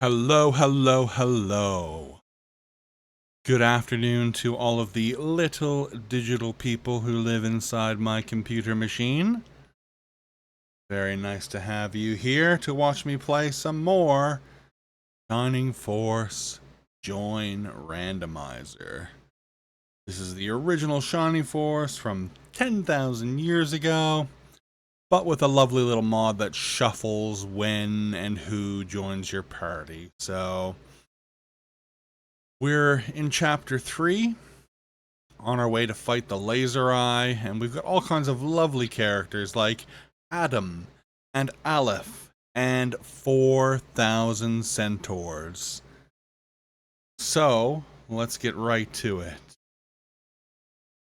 Hello, hello, hello. Good afternoon to all of the little digital people who live inside my computer machine. Very nice to have you here to watch me play some more Shining Force Join Randomizer. This is the original Shining Force from 10,000 years ago, but with a lovely little mod that shuffles when and who joins your party. So we're in chapter 3, on our way to fight the Laser Eye, and we've got all kinds of lovely characters like Adam and Aleph and 4,000 centaurs. So, let's get right to it.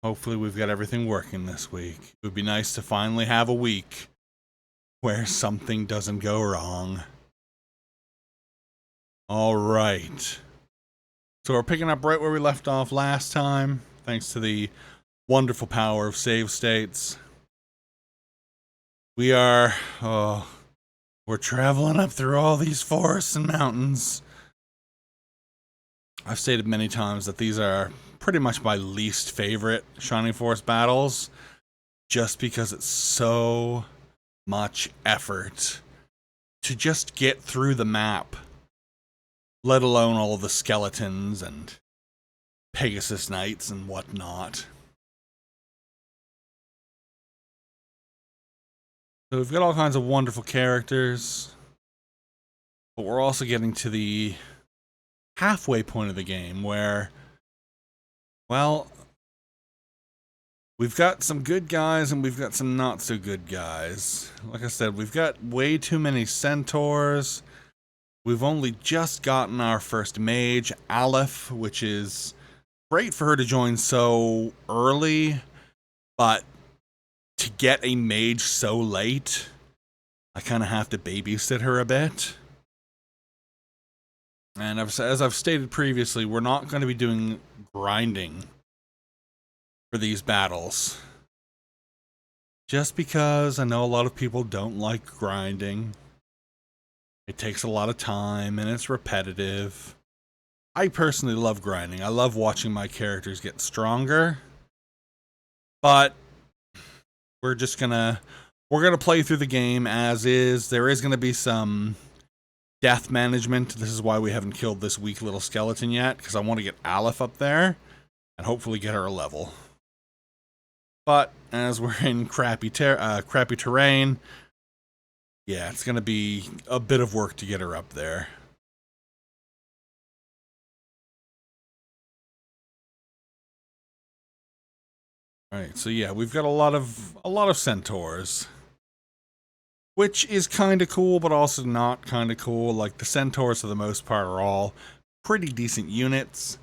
Hopefully we've got everything working this week. It would be nice to finally have a week where something doesn't go wrong. Alright. So we're picking up right where we left off last time, thanks to the wonderful power of save states. We're traveling up through all these forests and mountains. I've stated many times that these are pretty much my least favorite Shining Force battles, just because it's so much effort to just get through the map, let alone all of the skeletons and Pegasus Knights and whatnot. So we've got all kinds of wonderful characters, but we're also getting to the halfway point of the game where, well, we've got some good guys and we've got some not so good guys. Like I said, we've got way too many centaurs. We've only just gotten our first mage, Aleph, which is great for her to join so early, but to get a mage so late, I kind of have to babysit her a bit. And as I've stated previously, we're not going to be doing grinding for these battles. Just because I know a lot of people don't like grinding. It takes a lot of time and it's repetitive. I personally love grinding. I love watching my characters get stronger. But we're gonna play through the game as is. There is gonna be some death management. This is why we haven't killed this weak little skeleton yet, because I want to get Aleph up there and hopefully get her a level. But as we're in crappy terrain, yeah, it's gonna be a bit of work to get her up there. Alright, so yeah, we've got a lot of centaurs, which is kind of cool, but also not kind of cool. Like, the centaurs, for the most part, are all pretty decent units.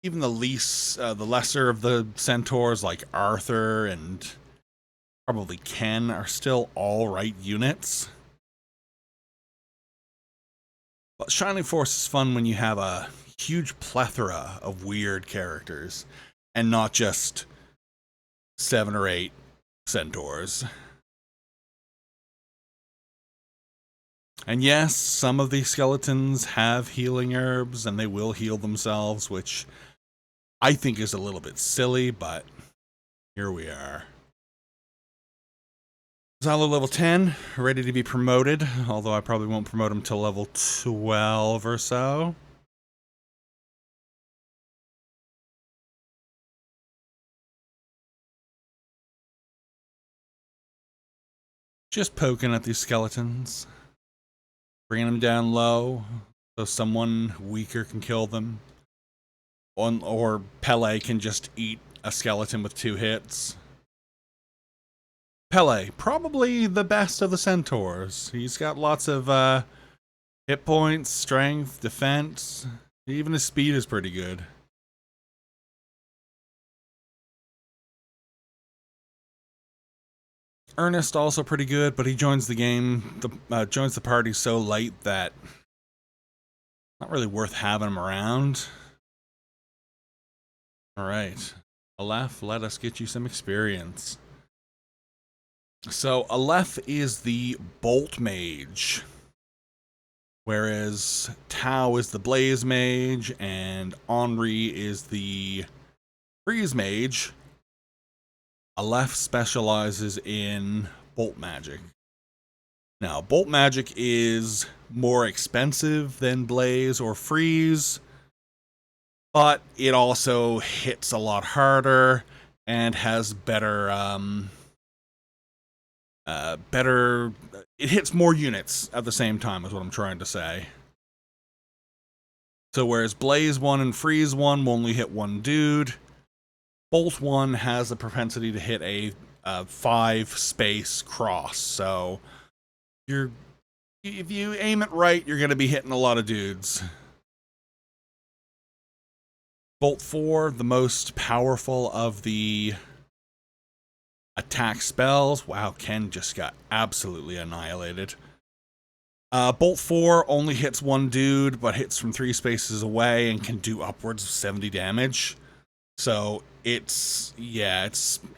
Even the lesser of the centaurs, like Arthur and probably Ken, are still alright units. But Shining Force is fun when you have a huge plethora of weird characters, and not just 7 or 8 centaurs. And yes, some of these skeletons have healing herbs, and they will heal themselves, which I think is a little bit silly, but here we are. Zalo level 10, ready to be promoted, although I probably won't promote him till level 12 or so. Just poking at these skeletons, bringing them down low so someone weaker can kill them. Or Pele can just eat a skeleton with 2 hits. Pele, probably the best of the centaurs. He's got lots of hit points, strength, defense. Even his speed is pretty good. Ernest also pretty good, but he joins the game, joins the party so late that not really worth having him around. Alright, Aleph, let us get you some experience. So, Aleph is the Bolt Mage. Whereas Tao is the Blaze Mage and Henri is the Freeze Mage, Aleph specializes in Bolt Magic. Now, Bolt Magic is more expensive than Blaze or Freeze, but it also hits a lot harder and has better, it hits more units at the same time, is what I'm trying to say. So whereas Blaze 1 and Freeze 1 will only hit one dude, Bolt 1 has the propensity to hit a 5-space cross. So if you aim it right, you're going to be hitting a lot of dudes. Bolt 4, the most powerful of the attack spells. Wow, Ken just got absolutely annihilated. Bolt 4 only hits one dude, but hits from 3 spaces away and can do upwards of 70 damage. So it's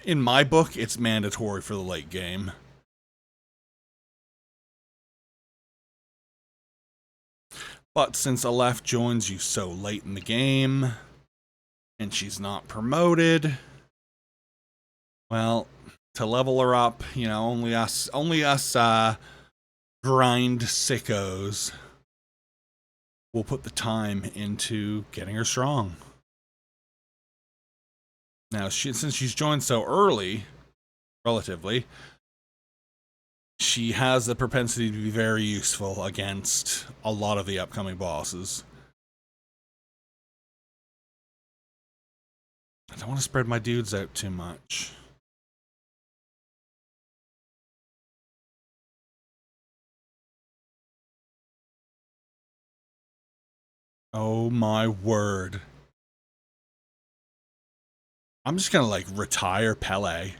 in my book, it's mandatory for the late game. But since Aleph joins you so late in the game, and she's not promoted, well, to level her up, only us grind sickos will put the time into getting her strong. Now, since she's joined so early, relatively, she has the propensity to be very useful against a lot of the upcoming bosses. I don't want to spread my dudes out too much. Oh my word. I'm just gonna retire Pele.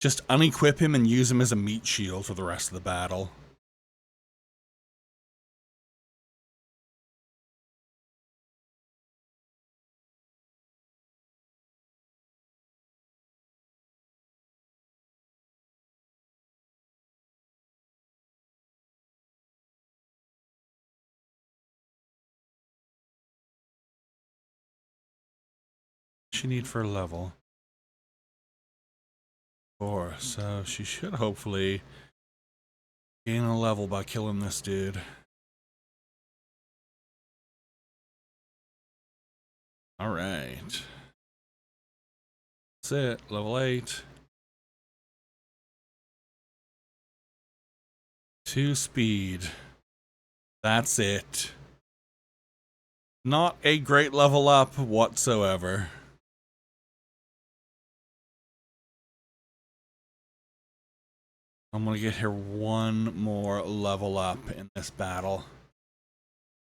Just unequip him and use him as a meat shield for the rest of the battle. She need for a level 4, so she should hopefully gain a level by killing this dude. Alright. That's it, level 8. 2 speed. That's it. Not a great level up whatsoever. I'm gonna get her one more level up in this battle.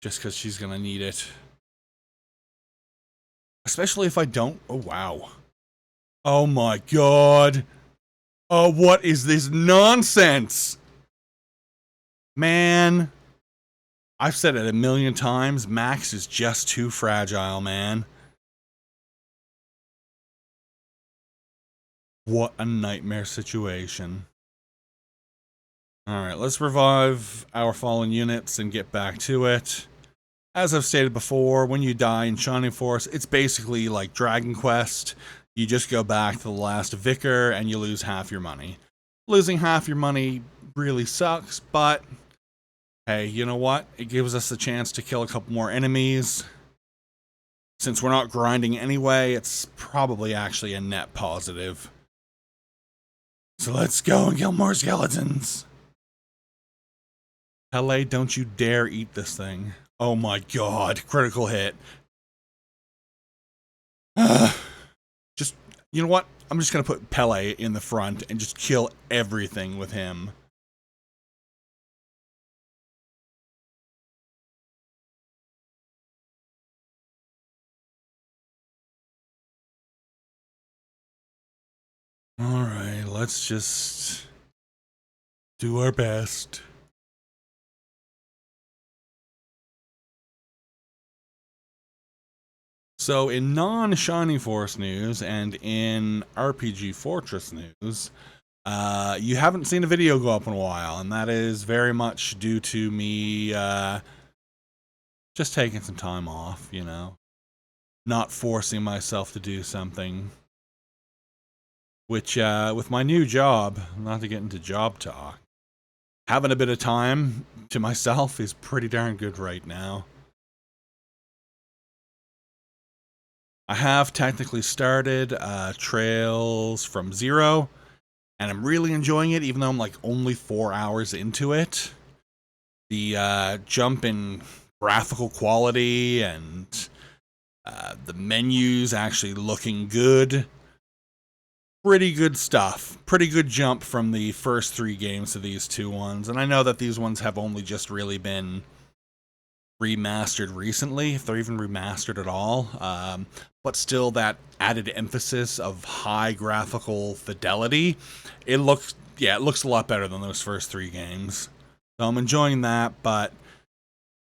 Just because she's gonna need it. Especially if I don't. Oh, wow. Oh my god. Oh, what is this nonsense? Man. I've said it a million times. Max is just too fragile, man. What a nightmare situation. Alright, let's revive our fallen units and get back to it. As I've stated before, when you die in Shining Force, it's basically like Dragon Quest. You just go back to the last Vicar and you lose half your money. Losing half your money really sucks, but hey, you know what? It gives us a chance to kill a couple more enemies. Since we're not grinding anyway, it's probably actually a net positive. So let's go and kill more skeletons. Pele, don't you dare eat this thing. Oh my god, critical hit. Just, you know what? I'm just gonna put Pele in the front and just kill everything with him. Alright, let's just do our best. So in non-Shining Force news and in RPG Fortress news, You haven't seen a video go up in a while, and that is very much due to me just taking some time off, you know, not forcing myself to do something. Which, with my new job, not to get into job talk, having a bit of time to myself is pretty darn good right now. I have technically started Trails from Zero, and I'm really enjoying it, even though I'm like only 4 hours into it. The jump in graphical quality and the menus actually looking good. Pretty good stuff. Pretty good jump from the first 3 games to these 2 ones. And I know that these ones have only just really been remastered recently, if they're even remastered at all. But still, that added emphasis of high graphical fidelity, it looks a lot better than those first 3 games. So I'm enjoying that, but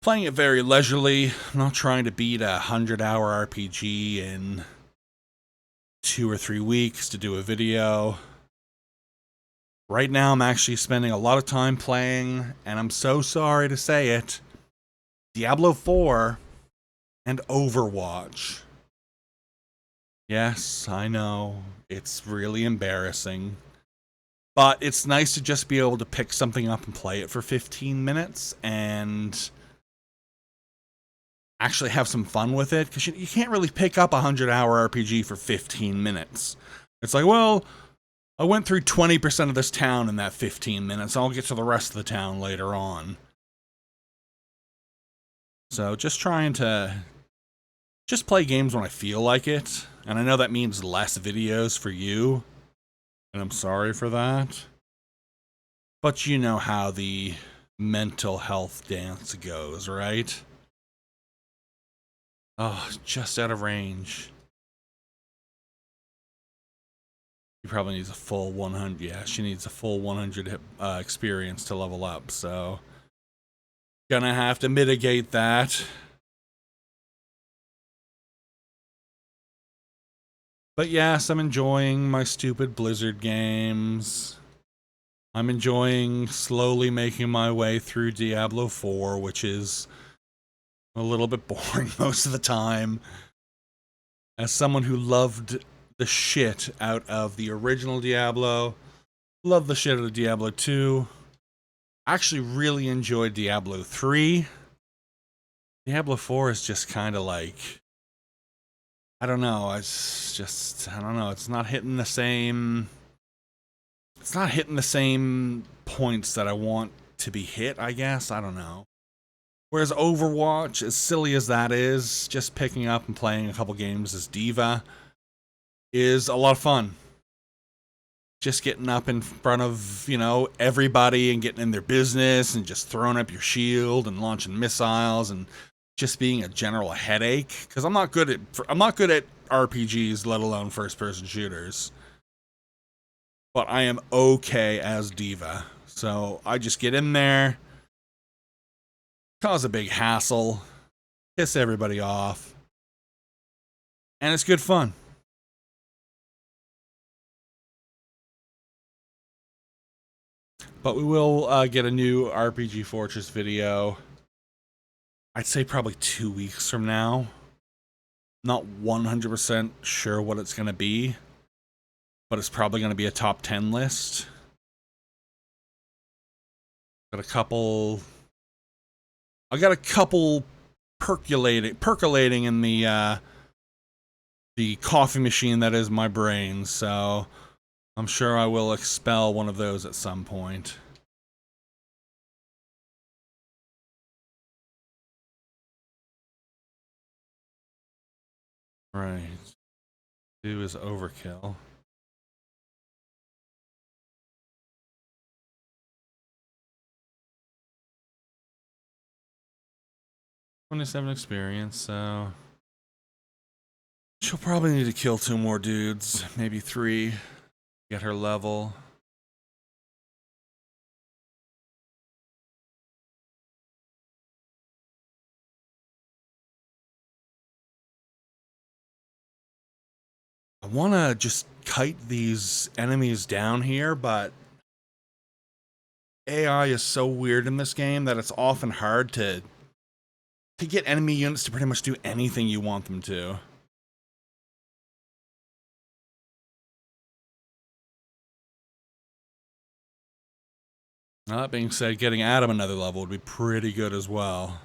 playing it very leisurely. I'm not trying to beat a 100-hour RPG in 2 or 3 weeks to do a video. Right now, I'm actually spending a lot of time playing, and I'm so sorry to say it, Diablo 4 and Overwatch. Yes, I know, it's really embarrassing. But it's nice to just be able to pick something up and play it for 15 minutes and actually have some fun with it, because you can't really pick up a 100-hour RPG for 15 minutes. It's like, well, I went through 20% of this town in that 15 minutes. I'll get to the rest of the town later on. So just trying to just play games when I feel like it. And I know that means less videos for you, and I'm sorry for that. But you know how the mental health dance goes, right? Oh, just out of range. She probably needs a full 100. Yeah, she needs a full 100 experience to level up, so gonna have to mitigate that. But yes, I'm enjoying my stupid Blizzard games. I'm enjoying slowly making my way through Diablo 4, which is a little bit boring most of the time. As someone who loved the shit out of the original Diablo, loved the shit out of Diablo 2, actually really enjoyed Diablo 3. Diablo 4 is just kind of like, I don't know, it's just, I don't know, it's not hitting the same points that I want to be hit, I guess, I don't know. Whereas Overwatch, as silly as that is, just picking up and playing a couple games as Diva is a lot of fun. Just getting up in front of, you know, everybody and getting in their business and just throwing up your shield and launching missiles and just being a general headache, because I'm not good at RPGs, let alone first-person shooters. But I am okay as Diva, so I just get in there, cause a big hassle, piss everybody off, and it's good fun. But we will get a new RPG Fortress video, I'd say probably 2 weeks from now. Not 100% sure what it's going to be, but it's probably going to be a top 10 list. I got a couple percolating in the coffee machine that is my brain, so I'm sure I will expel one of those at some point. Right. 2 is overkill. $27 experience, so she'll probably need to kill 2 more dudes, maybe 3, get her level. I want to just kite these enemies down here, but AI is so weird in this game that it's often hard to get enemy units to pretty much do anything you want them to. Now, that being said, getting Adam another level would be pretty good as well.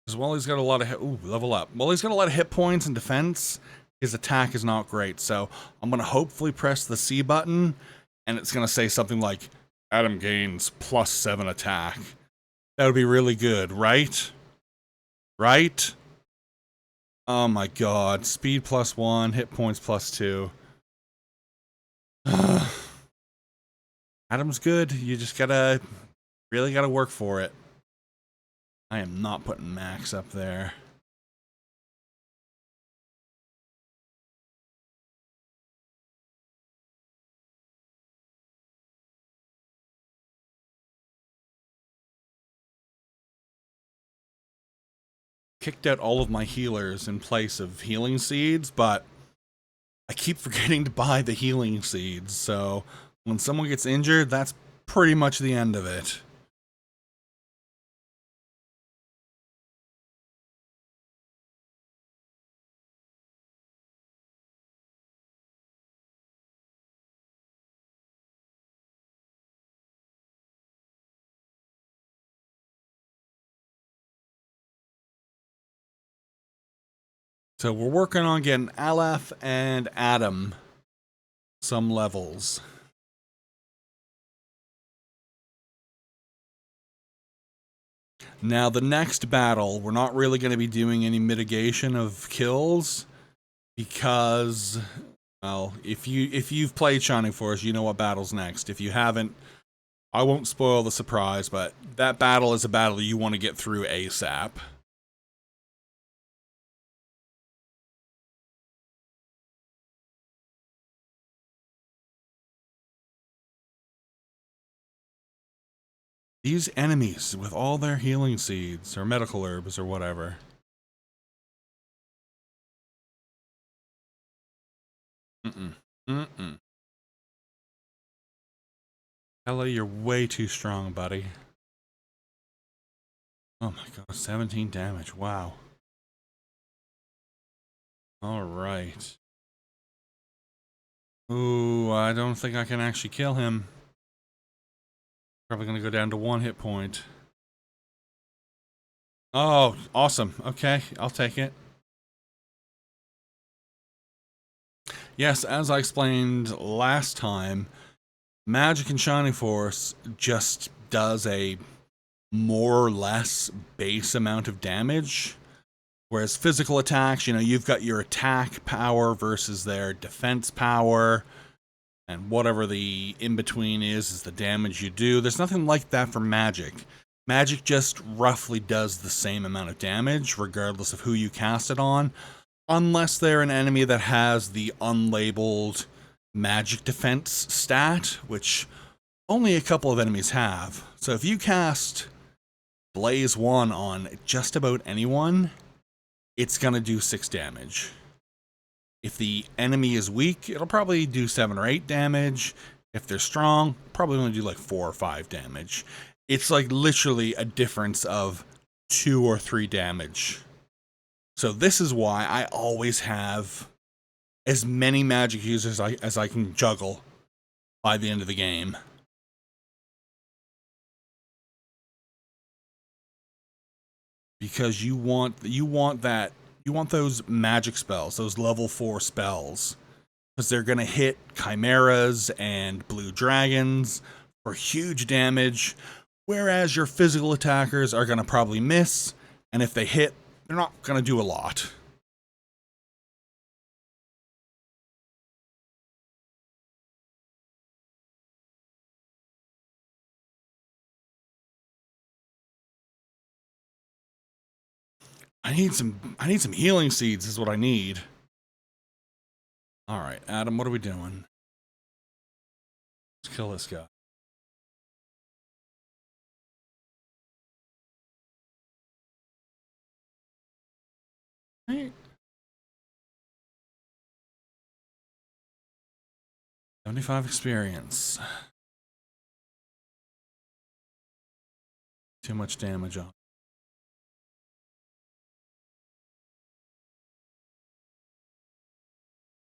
Because while he's got a lot of level up. While he's got a lot of hit points and defense, his attack is not great. So I'm going to hopefully press the C button, and it's going to say something like, Adam gains +7 attack. That would be really good, right? Right? Oh my god. Speed +1, hit points +2. Adam's good. You just really gotta work for it. I am not putting Max up there. Kicked out all of my healers in place of healing seeds, but I keep forgetting to buy the healing seeds, so when someone gets injured, that's pretty much the end of it. So we're working on getting Aleph and Adam some levels. Now the next battle, we're not really going to be doing any mitigation of kills because, well, if you've played Shining Force, you know what battle's next. If you haven't, I won't spoil the surprise, but that battle is a battle you want to get through ASAP. These enemies with all their healing seeds or medical herbs or whatever. Ella, you're way too strong, buddy. Oh my god, 17 damage. Wow. Alright. Ooh, I don't think I can actually kill him. Probably gonna go down to 1 hit point. Oh, awesome. Okay, I'll take it. Yes, as I explained last time, Magic and Shining Force just does a more or less base amount of damage. Whereas physical attacks, you know, you've got your attack power versus their defense power. And whatever the in-between is the damage you do. There's nothing like that for Magic. Magic just roughly does the same amount of damage, regardless of who you cast it on. Unless they're an enemy that has the unlabeled magic defense stat, which only a couple of enemies have. So if you cast Blaze 1 on just about anyone, it's gonna do 6 damage. If the enemy is weak, it'll probably do 7 or 8 damage. If they're strong, probably only do like 4 or 5 damage. It's like literally a difference of 2 or 3 damage. So this is why I always have as many magic users as I can juggle by the end of the game. Because you want those magic spells, those level 4 spells. Because they're going to hit chimeras and blue dragons for huge damage, whereas your physical attackers are going to probably miss, and if they hit, they're not going to do a lot. I need some healing seeds is what I need. All right, Adam, what are we doing? Let's kill this guy. 75 experience. Too much damage on.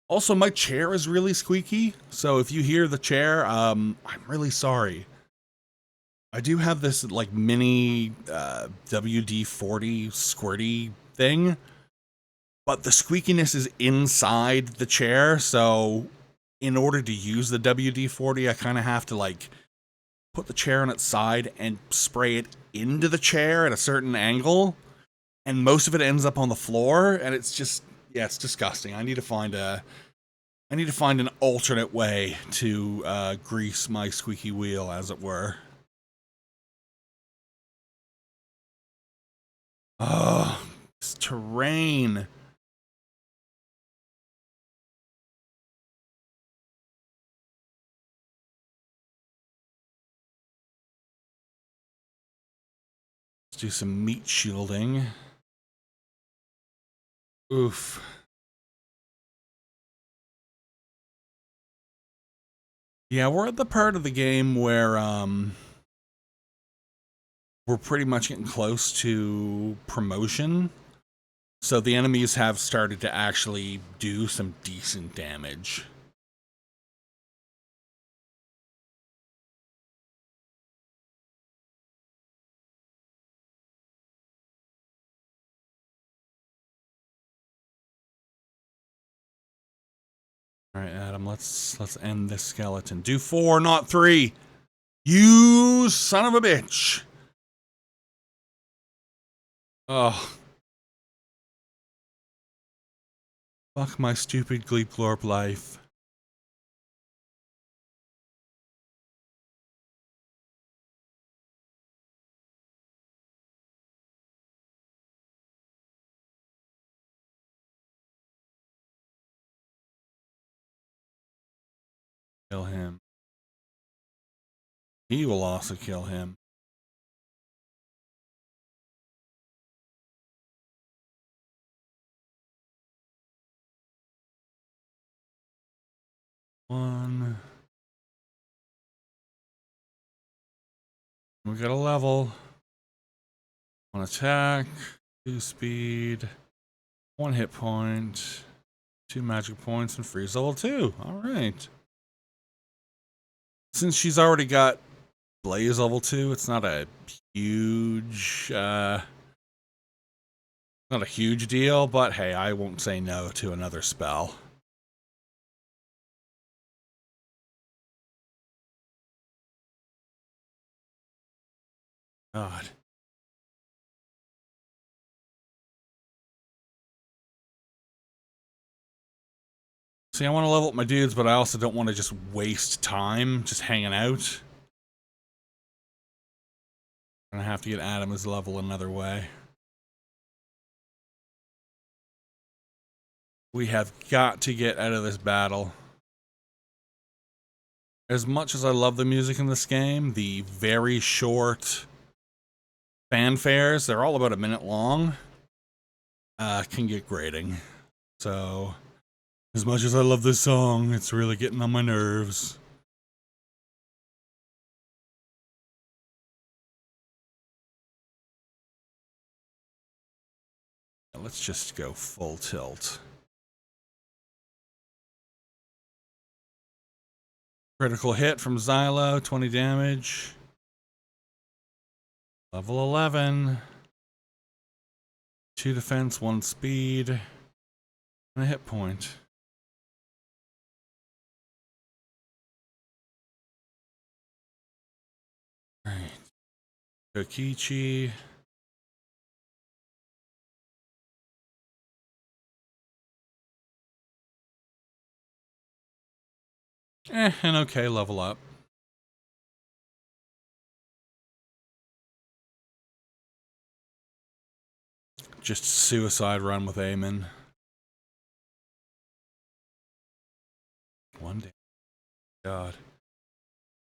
Also, my chair is really squeaky, so if you hear the chair, I'm really sorry. I do have this like mini WD-40 squirty thing, but the squeakiness is inside the chair, so in order to use the WD-40, I kind of have to like put the chair on its side and spray it into the chair at a certain angle, and most of it ends up on the floor, and it's just, yeah, it's disgusting. I need to find an alternate way to grease my squeaky wheel, as it were. Oh, this terrain. Let's do some meat shielding. Oof. Yeah, we're at the part of the game where we're pretty much getting close to promotion. So the enemies have started to actually do some decent damage. All right, Adam, let's end this skeleton. Do 4, not 3. You son of a bitch. Oh. Fuck my stupid Gleep Glorp life. Kill him. He will also kill him. One. We got a level. 1 attack. 2 speed. 1 hit point. 2 magic points and freeze level 2. Alright. Since she's already got Blaze level 2, it's not a huge not a huge deal, but hey, I won't say no to another spell. God. See, I want to level up my dudes, but I also don't want to just waste time just hanging out. I'm gonna have to get Adam's level another way. We have got to get out of this battle. As much as I love the music in this game, the very short fanfares, they're all about a minute long, can get grating. So, as much as I love this song, it's really getting on my nerves. Let's just go full tilt. Critical hit from Xylo, 20 damage. Level 11. 2 defense, 1 speed, and a hit point. Alright. Kokichi. An okay level up. Just suicide run with Eamon. 1 day. God.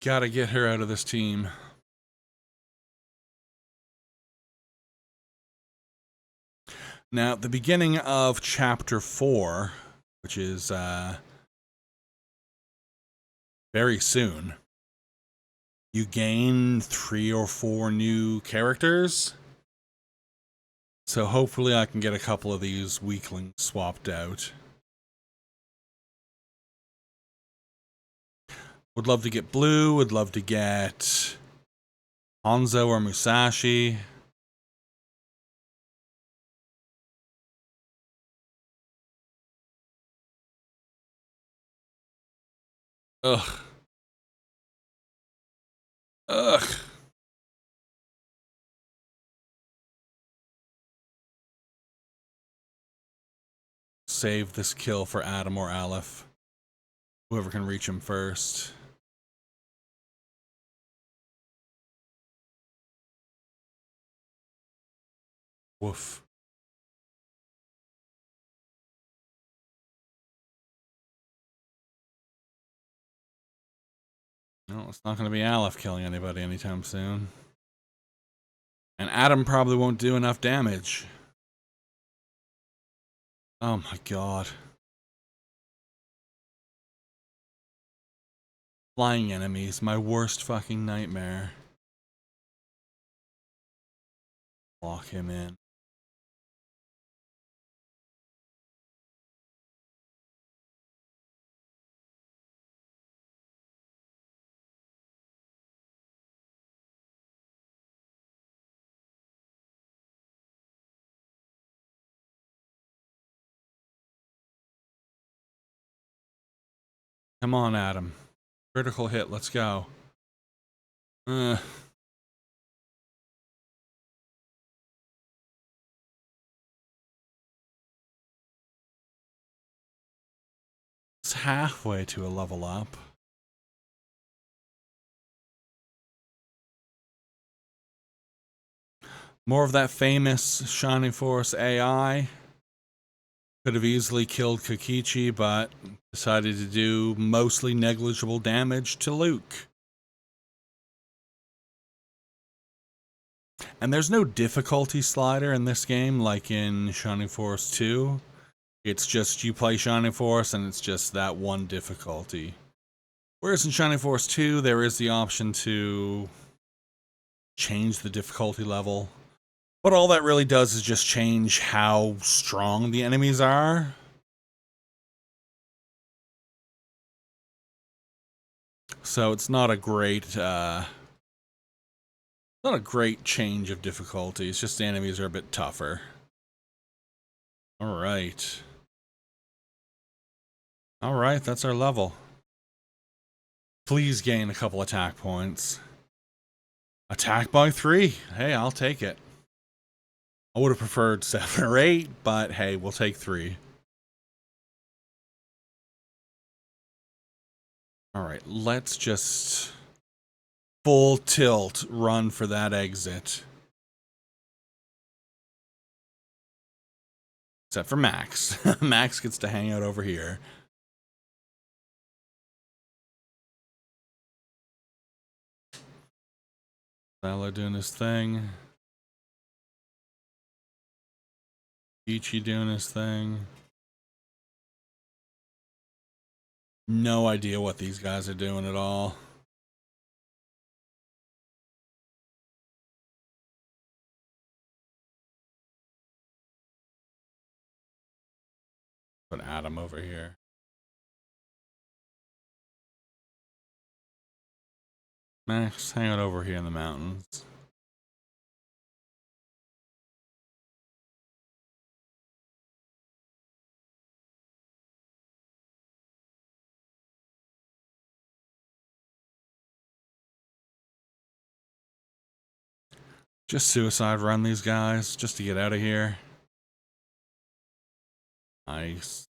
Gotta get her out of this team. Now, at the beginning of chapter 4, which is very soon. You gain 3 or 4 new characters. So hopefully I can get a couple of these weaklings swapped out. Would love to get Blue, would love to get Hanzo or Musashi. Ugh. Ugh. Save this kill for Adam or Aleph. Whoever can reach him first. Woof. No, it's not going to be Aleph killing anybody anytime soon. And Adam probably won't do enough damage. Oh my god. Flying enemies, my worst fucking nightmare. Lock him in. Come on, Adam. Critical hit, let's go. It's halfway to a level up. More of that famous Shining Force AI. Could have easily killed Kokichi, but decided to do mostly negligible damage to Luke. And there's no difficulty slider in this game like in Shining Force 2. It's just you play Shining Force and it's just that one difficulty. Whereas in Shining Force 2, there is the option to change the difficulty level. But all that really does is just change how strong the enemies are. So it's not a great change of difficulty. It's just the enemies are a bit tougher. Alright. Alright, that's our level. Please gain a couple attack points. Attack by 3. Hey, I'll take it. I would have preferred 7 or 8, but hey, we'll take 3. Alright, let's just full tilt run for that exit. Except for Max. Max gets to hang out over here. Salo doing his thing. Ichi doing his thing. No idea what these guys are doing at all. Put Adam over here. Max, hang out over here in the mountains. Just suicide run these guys, just to get out of here. Nice.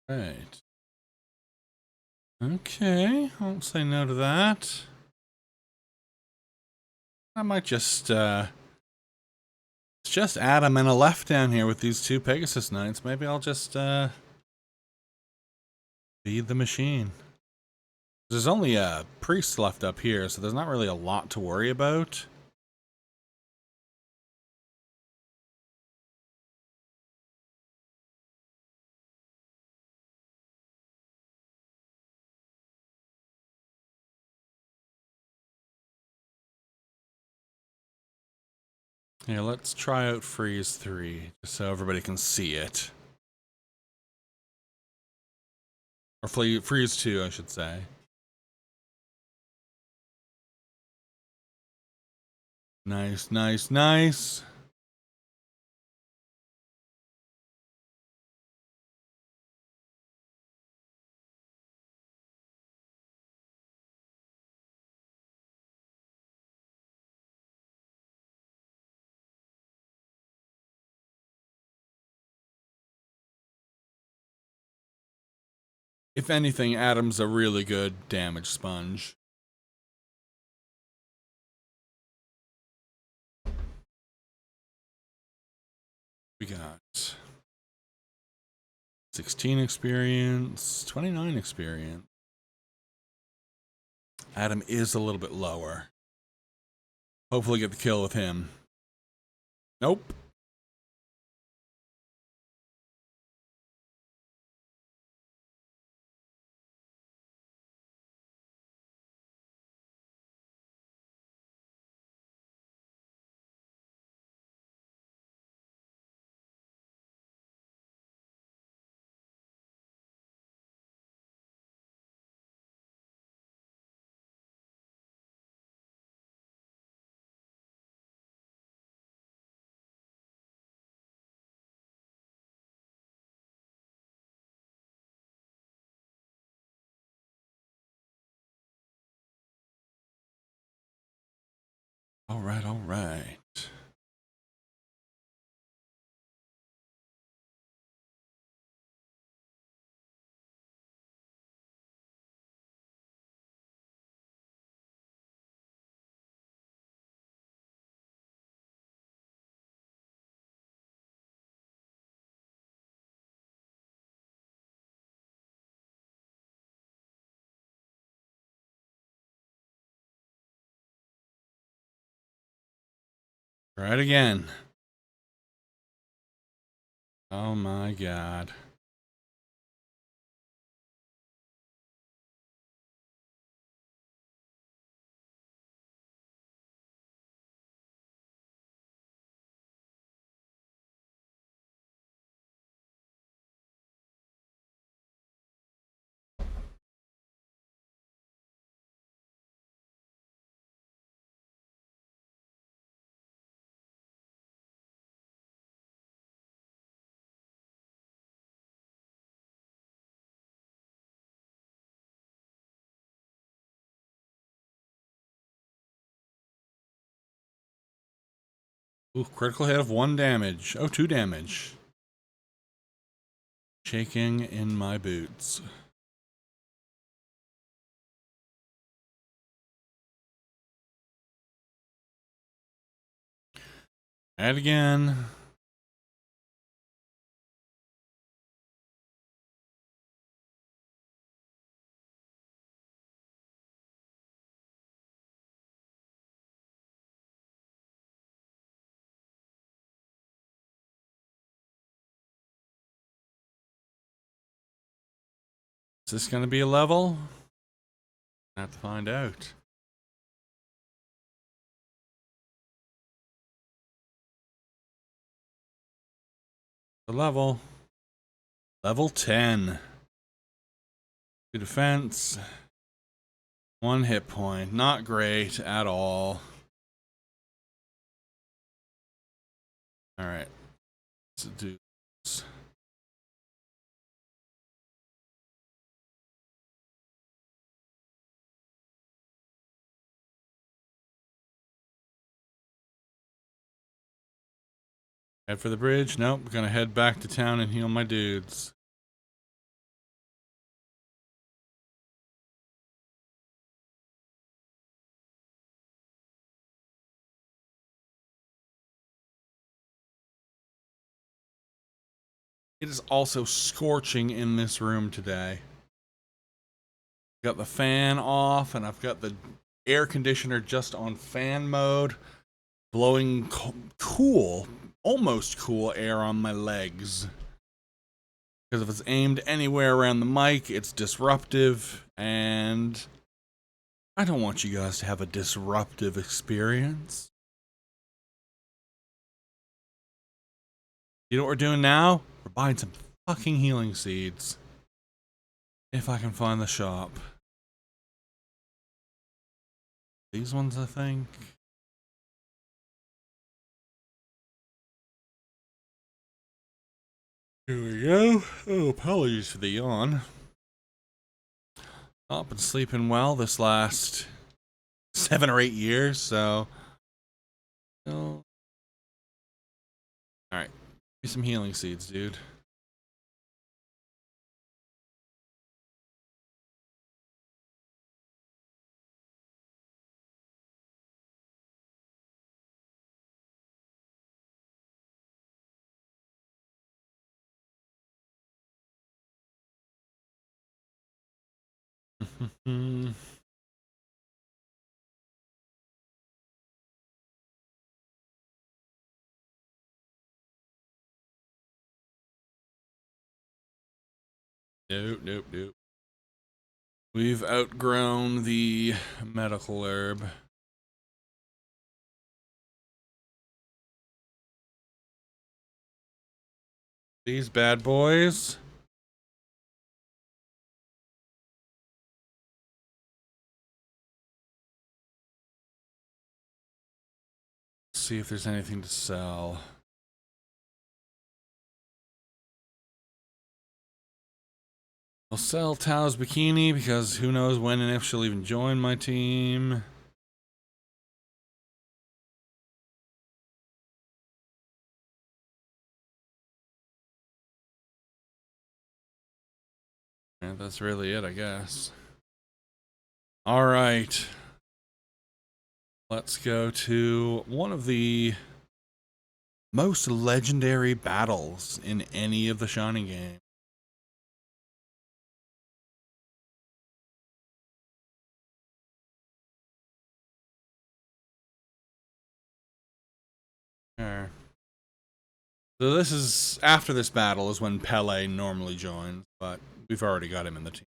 Right. Okay, I won't say no to that. I might just it's just Adam and a left down here with these two Pegasus Knights. Maybe I'll just feed the machine. There's only a priest left up here, so there's not really a lot to worry about. Yeah, let's try out Freeze 3, just so everybody can see it. Or Freeze 2, I should say. Nice, nice, nice. If anything, Adam's a really good damage sponge. We got 16 experience, 29 experience. Adam is a little bit lower. Hopefully get the kill with him. Nope. All right, all right. Try it again. Oh my god. Ooh, critical hit of 1 damage. Oh, 2 damage. Shaking in my boots. And again. Is this going to be a level? Have to find out. The level. Level 10. 2 defense. 1 hit point. Not great at all. Alright. Let's do this. Head for the bridge. Nope. Gonna head back to town and heal my dudes. It is also scorching in this room today. Got the fan off, and I've got the air conditioner just on fan mode, blowing cool, almost cool air on my legs. Because if it's aimed anywhere around the mic, it's disruptive, and I don't want you guys to have a disruptive experience. You know what we're doing now? We're buying some fucking healing seeds. If I can find the shop. These ones, I think. Here we go. Oh, apologies for the yawn. I've been sleeping well this last 7 or 8 years, so. Alright. Give me some healing seeds, dude. Nope, nope, nope. We've outgrown the medical herb. These bad boys. Let's see if there's anything to sell. I'll sell Tao's bikini because who knows when and if she'll even join my team. And that's really it, I guess. All right. Let's go to one of the most legendary battles in any of the Shining games. Sure. So this is, after this battle is when Pele normally joins, but we've already got him in the team.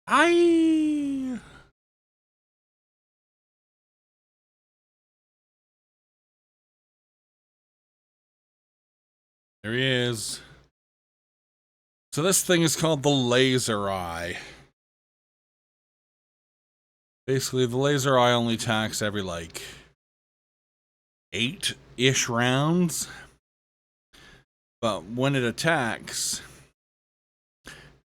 Aye! There he is. So this thing is called the Laser Eye. Basically, the Laser Eye only attacks every, like, 8-ish rounds. But when it attacks,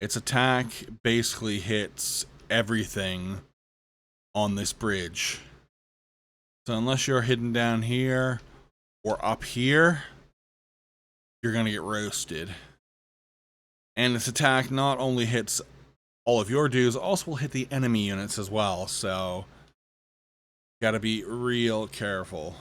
its attack basically hits everything on this bridge. So unless you're hidden down here or up here, you're gonna get roasted. And this attack not only hits all of your dudes, also will hit the enemy units as well, so gotta be real careful.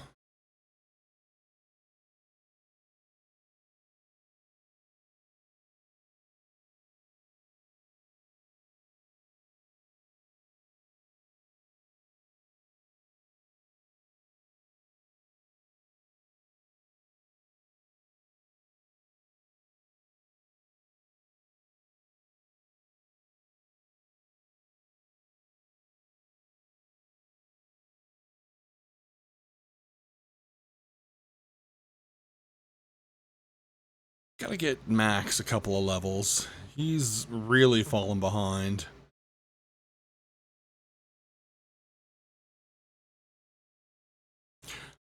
Gotta get Max a couple of levels. He's really fallen behind.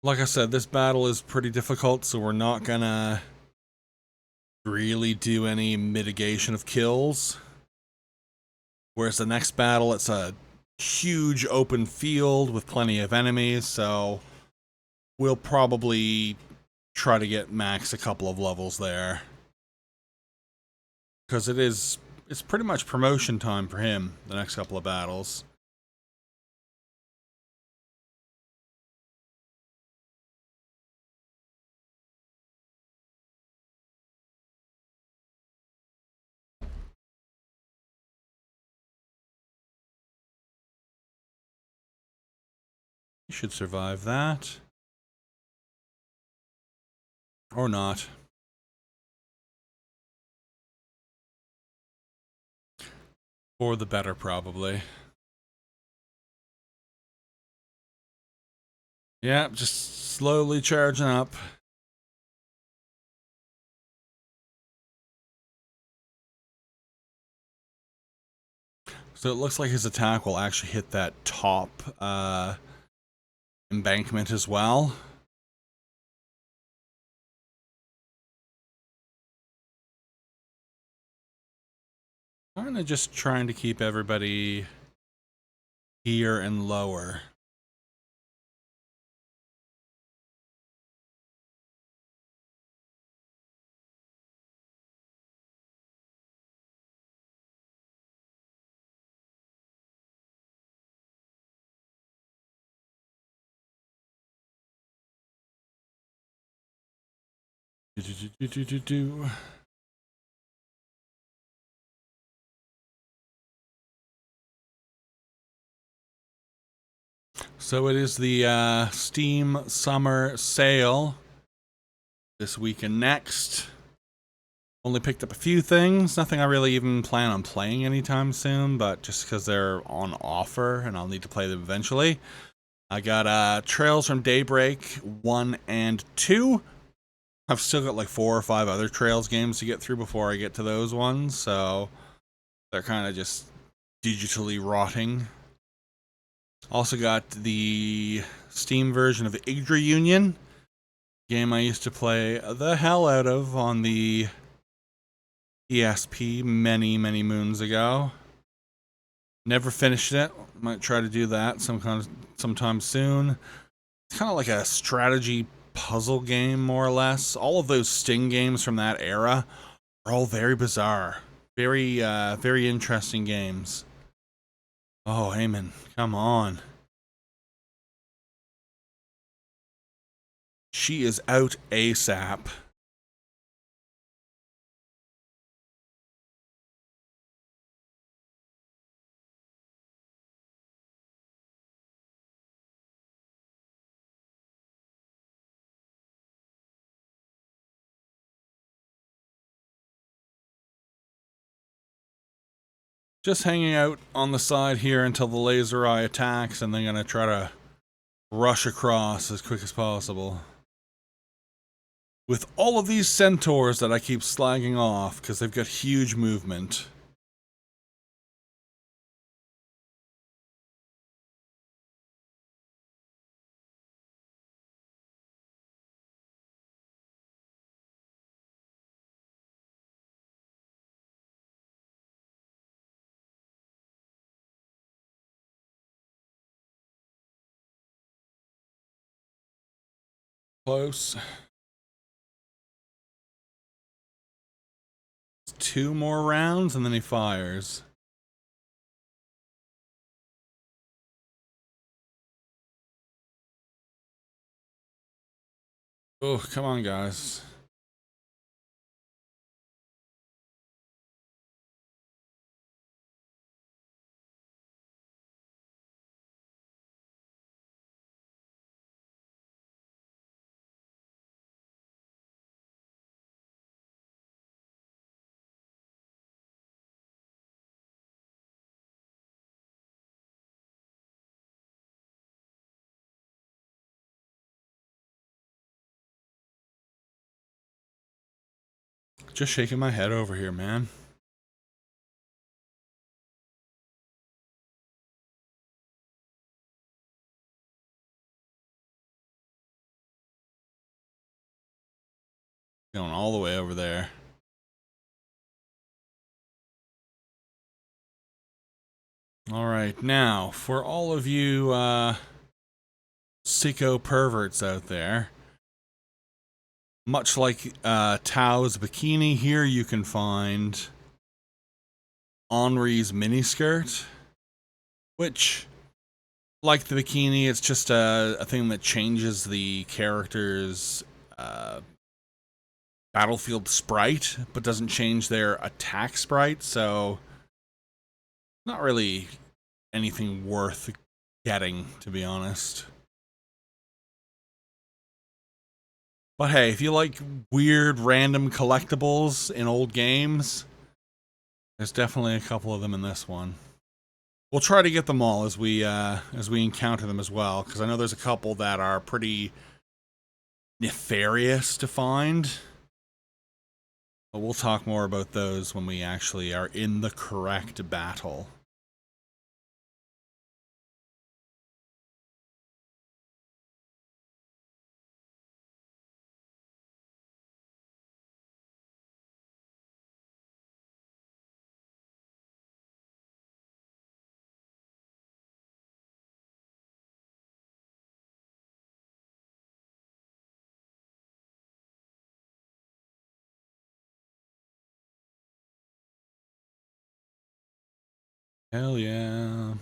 Like I said, this battle is pretty difficult, so we're not gonna really do any mitigation of kills. Whereas the next battle, it's a huge open field with plenty of enemies, so we'll probably try to get Max a couple of levels there. Because it's pretty much promotion time for him, the next couple of battles. You should survive that. Or not. For the better, probably. Yeah, just slowly charging up. So it looks like his attack will actually hit that top embankment as well. Kind of just trying to keep everybody here and lower. So it is the Steam Summer Sale this week and next. Only picked up a few things. Nothing I really even plan on playing anytime soon, but just because they're on offer and I'll need to play them eventually. I got Trails from Daybreak 1 and 2. I've still got like 4 or 5 other Trails games to get through before I get to those ones, so they're kind of just digitally rotting. Also got the Steam version of Yggdra Union, game I used to play the hell out of on the ESP many moons ago. Never finished it. Might try to do that sometime soon. It's kind of like a strategy puzzle game, more or less. All of those Sting games from that era are all very bizarre. Very interesting games. Oh, Eamon, come on. She is out ASAP. Just hanging out on the side here until the laser eye attacks, and then gonna try to rush across as quick as possible. With all of these centaurs that I keep slagging off, because they've got huge movement. Close. 2 more rounds and then he fires. Oh, come on, guys. Just shaking my head over here, man. Going all the way over there. All right, now, for all of you sicko perverts out there, much like Tao's bikini, here you can find Henri's miniskirt, which, like the bikini, it's just a thing that changes the character's battlefield sprite, but doesn't change their attack sprite, so not really anything worth getting, to be honest. But hey, if you like weird random collectibles in old games, there's definitely a couple of them in this one. We'll try to get them all as we encounter them as well, because I know there's a couple that are pretty nefarious to find. But we'll talk more about those when we actually are in the correct battle. Hell yeah.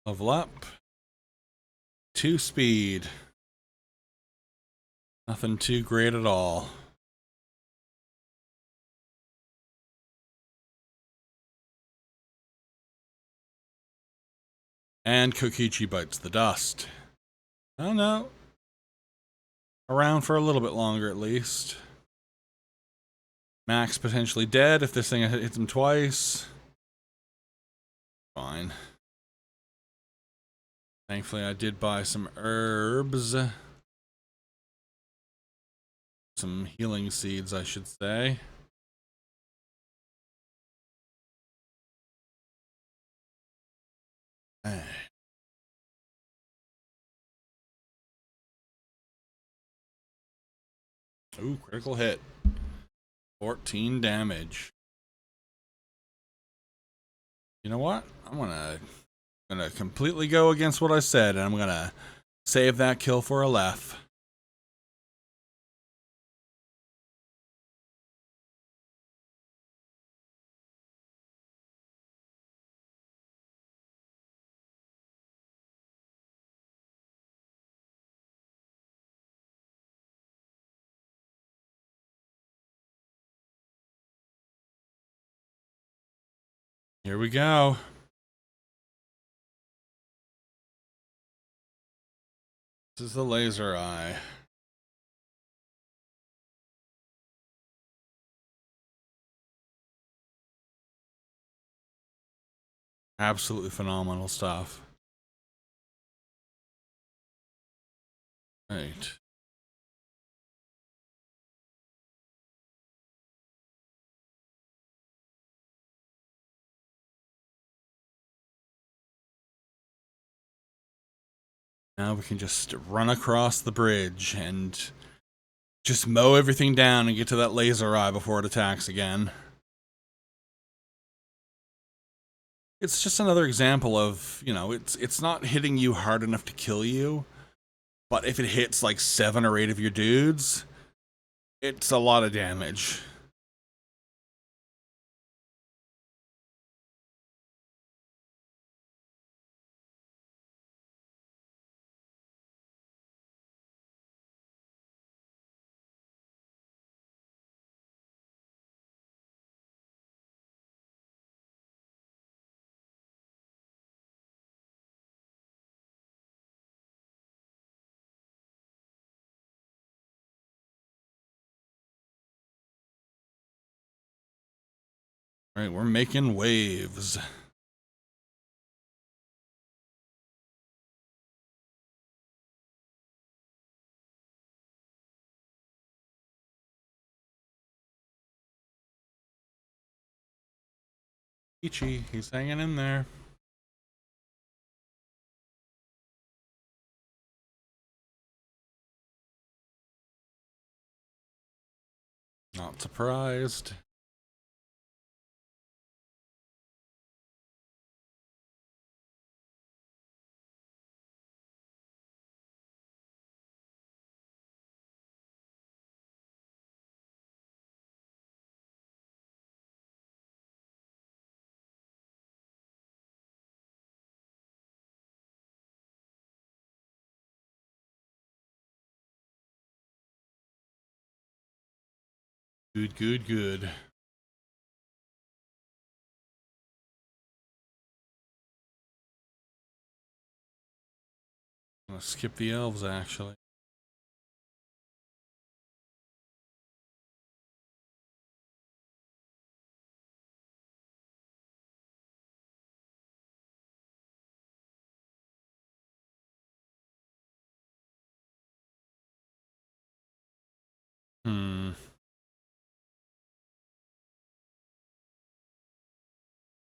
Level up. 2 speed. Nothing too great at all. And Kokichi bites the dust. Oh no. Around for a little bit longer at least. Max potentially dead if this thing hits him twice. Fine. Thankfully I did buy some herbs. Some healing seeds, I should say. Ooh, critical hit. 14 damage. You know what? I'm gonna completely go against what I said, and I'm gonna save that kill for a left. Here we go. This is the laser eye. Absolutely phenomenal stuff. Right. Now we can just run across the bridge and just mow everything down and get to that laser eye before it attacks again. It's just another example of, you know, it's not hitting you hard enough to kill you, but if it hits like 7 or 8 of your dudes, it's a lot of damage. All right, we're making waves. Ichi, he's hanging in there. Not surprised. Good, good, good. I'm gonna skip the elves, actually.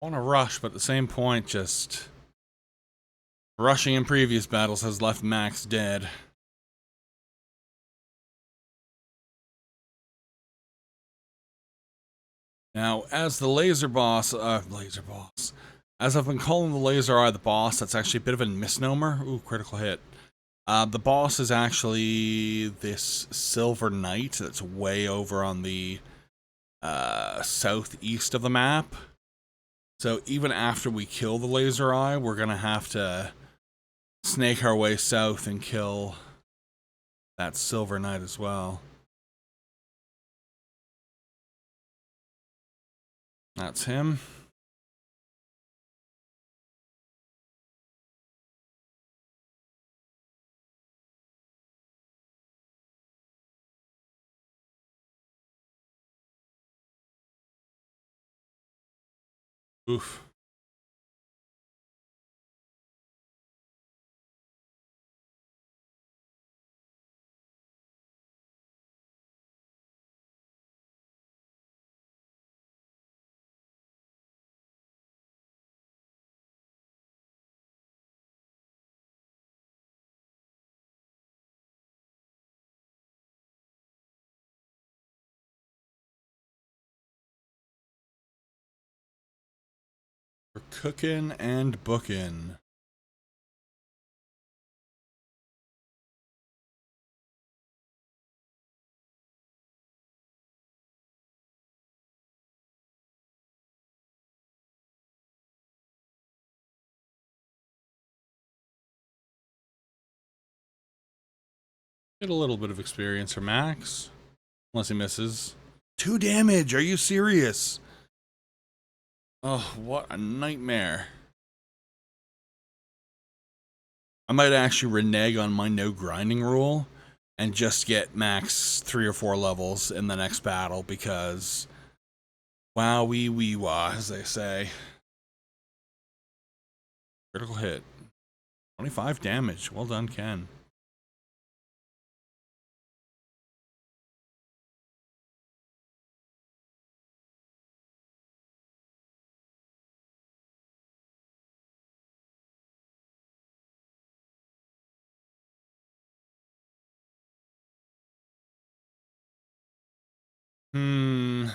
want to rush, but at the same point, just rushing in previous battles has left Max dead. Now, as the laser boss, as I've been calling the laser eye the boss, that's actually a bit of a misnomer. Ooh, critical hit. The boss is actually this silver knight that's way over on the southeast of the map. So even after we kill the laser eye, we're gonna have to snake our way south and kill that silver knight as well. That's him. Oof. We're cooking and booking. Get a little bit of experience for Max. Unless he misses. 2 damage, are you serious? Oh, what a nightmare. I might actually renege on my no grinding rule and just get max 3 or 4 levels in the next battle because wow wee wah, as they say. Critical hit. 25 damage. Well done, Ken. Hmm.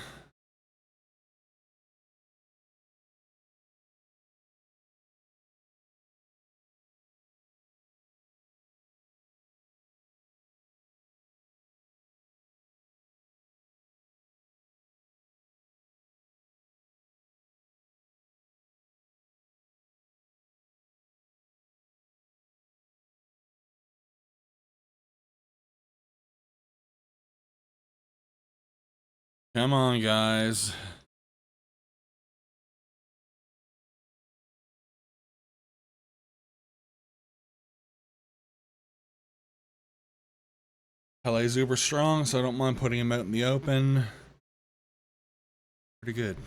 Come on, guys. Pele's uber strong, so I don't mind putting him out in the open. Pretty good.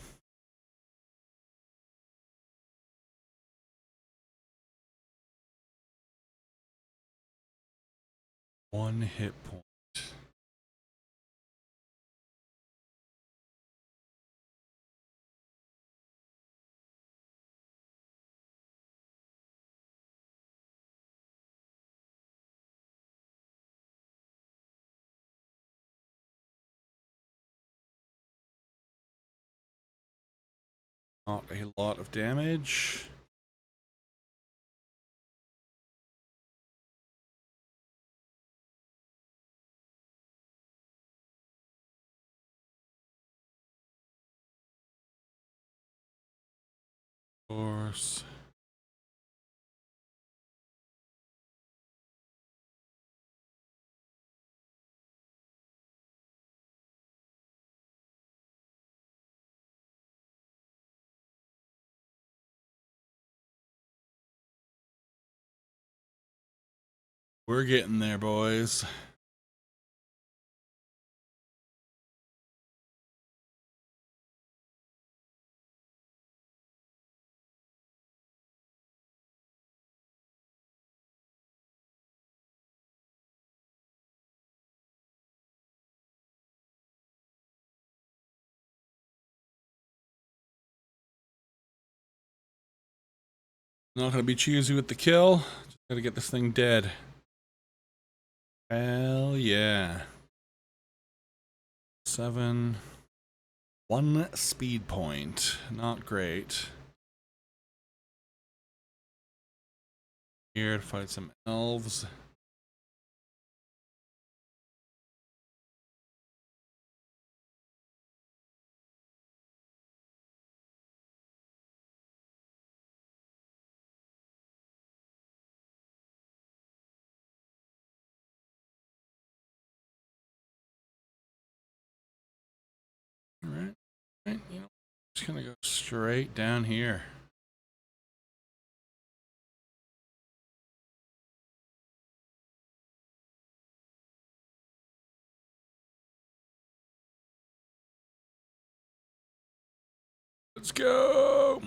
One hit point. Not a lot of damage. Of course. We're getting there, boys. Not gonna be choosy with the kill. Just gotta get this thing dead. Hell yeah. 7. 1 speed point. Not great. Here to fight some elves. Alright. Right, you know, just gonna go straight down here. Let's go!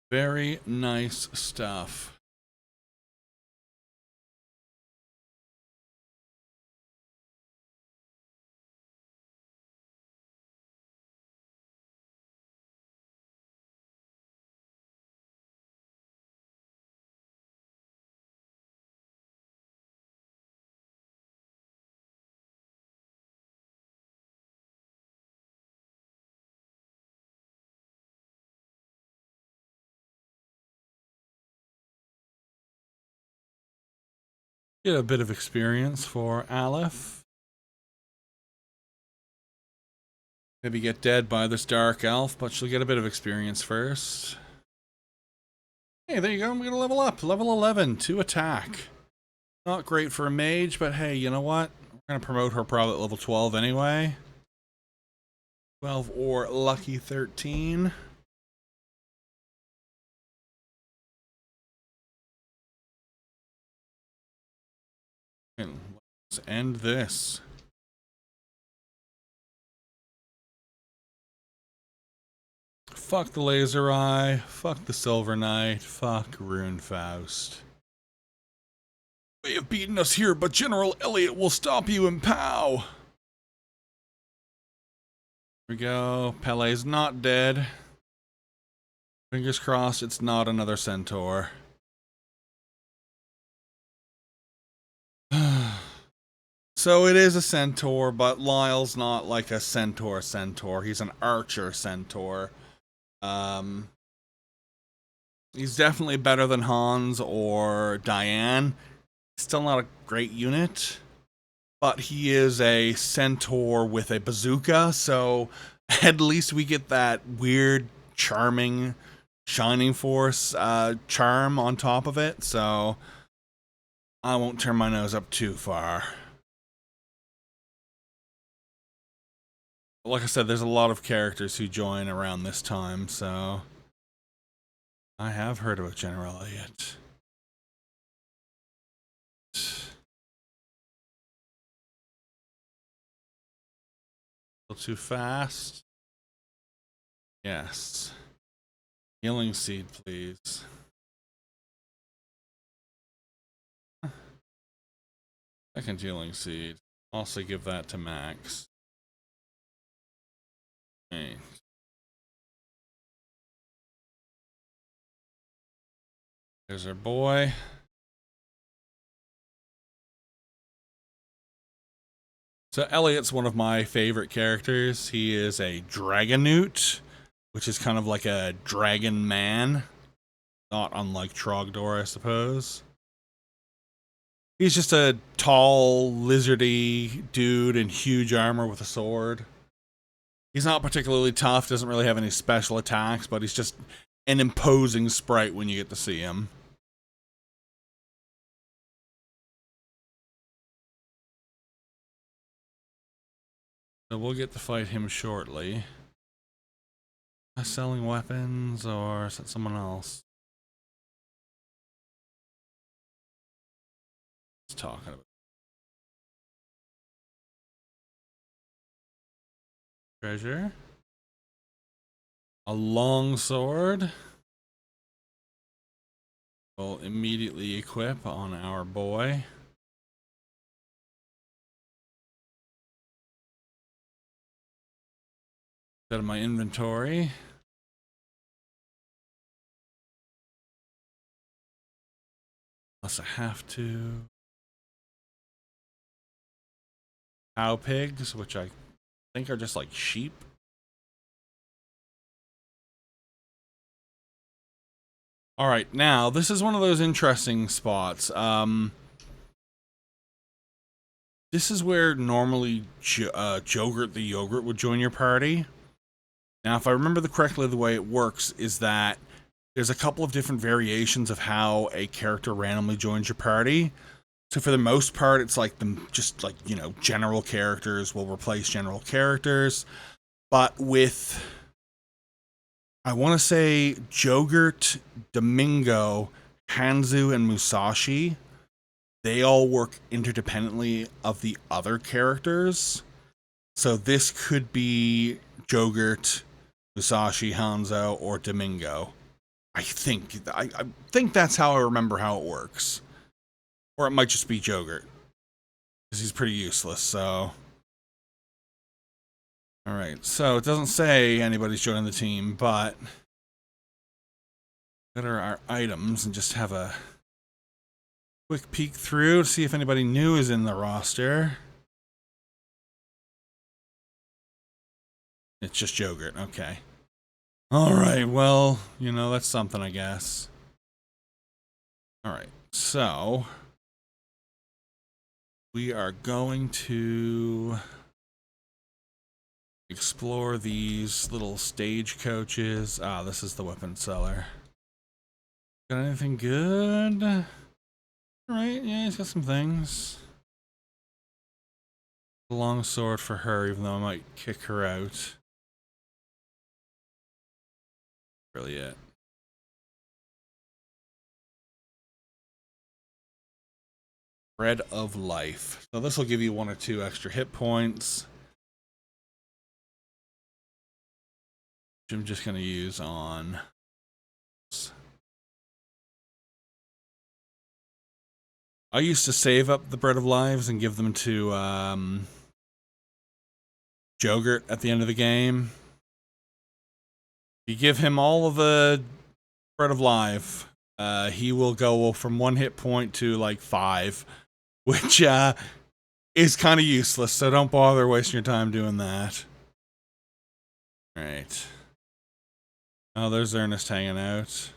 Very nice stuff. Get a bit of experience for Aleph. Maybe get dead by this dark elf, but she'll get a bit of experience first. Hey, there you go. I'm going to level up. Level 11 to attack. Not great for a mage, but hey, you know what? We're going to promote her probably at level 12 anyway. 12 or lucky 13. And let's end this. Fuck the Laser Eye. Fuck the Silver Knight. Fuck Rune Faust. They have beaten us here, but General Elliot will stop you in POW. Here we go. Pele's not dead. Fingers crossed it's not another centaur. So it is a centaur, but Lyle's not like a centaur. He's an archer centaur. He's definitely better than Hans or Diane. Still not a great unit, but he is a centaur with a bazooka, so at least we get that weird, charming, Shining Force charm on top of it, so I won't turn my nose up too far. Like I said, there's a lot of characters who join around this time, so I have heard about General Elliot. A little too fast. Yes. Healing Seed, please. Second Healing Seed. Also give that to Max. Okay. There's our boy. So Elliot's one of my favorite characters. He is a Dragonute, which is kind of like a dragon man. Not unlike Trogdor, I suppose. He's just a tall, lizardy dude in huge armor with a sword. He's not particularly tough, doesn't really have any special attacks, but he's just an imposing sprite when you get to see him. So we'll get to fight him shortly. Am I selling weapons, or is that someone else? He's talking about treasure. A long sword. We'll immediately equip on our boy. Out of my inventory. Unless I have to. Cow pigs, which I think are just like sheep. All right, now this is one of those interesting spots. This is where normally Jogurt the Yogurt would join your party. Now, if I remember correctly, the way it works is that there's a couple of different variations of how a character randomly joins your party. So for the most part, it's like general characters will replace general characters. But with, I want to say, Jogurt, Domingo, Hanzu, and Musashi, they all work interdependently of the other characters. So this could be Jogurt, Musashi, Hanzo, or Domingo. I think that's how I remember how it works. Or it might just be Jogurt, because he's pretty useless, so. Alright, so it doesn't say anybody's joining the team, but that are our items, and just have a quick peek through to see if anybody new is in the roster. It's just Jogurt, okay. Alright, well, you know, that's something, I guess. Alright, so we are going to explore these little stagecoaches. Ah, this is the weapon seller. Got anything good? Alright, yeah, he's got some things. A long sword for her, even though I might kick her out. Really it. Bread of Life. So this will give you 1 or 2 extra hit points. Which I'm just going to use on. I used to save up the Bread of Lives and give them to Jogurt at the end of the game. You give him all of the Bread of Life, he will go from 1 hit point to like 5, which is kind of useless, so don't bother wasting your time doing that. Right. Oh, there's Ernest hanging out.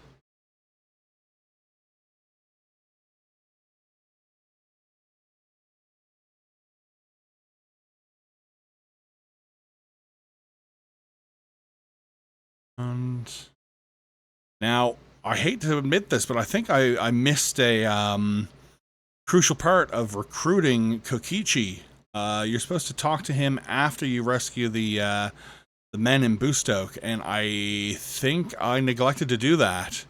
And now, I hate to admit this, but I think I missed a crucial part of recruiting Kokichi. You're supposed to talk to him after you rescue the men in Bustoke, and I think I neglected to do that.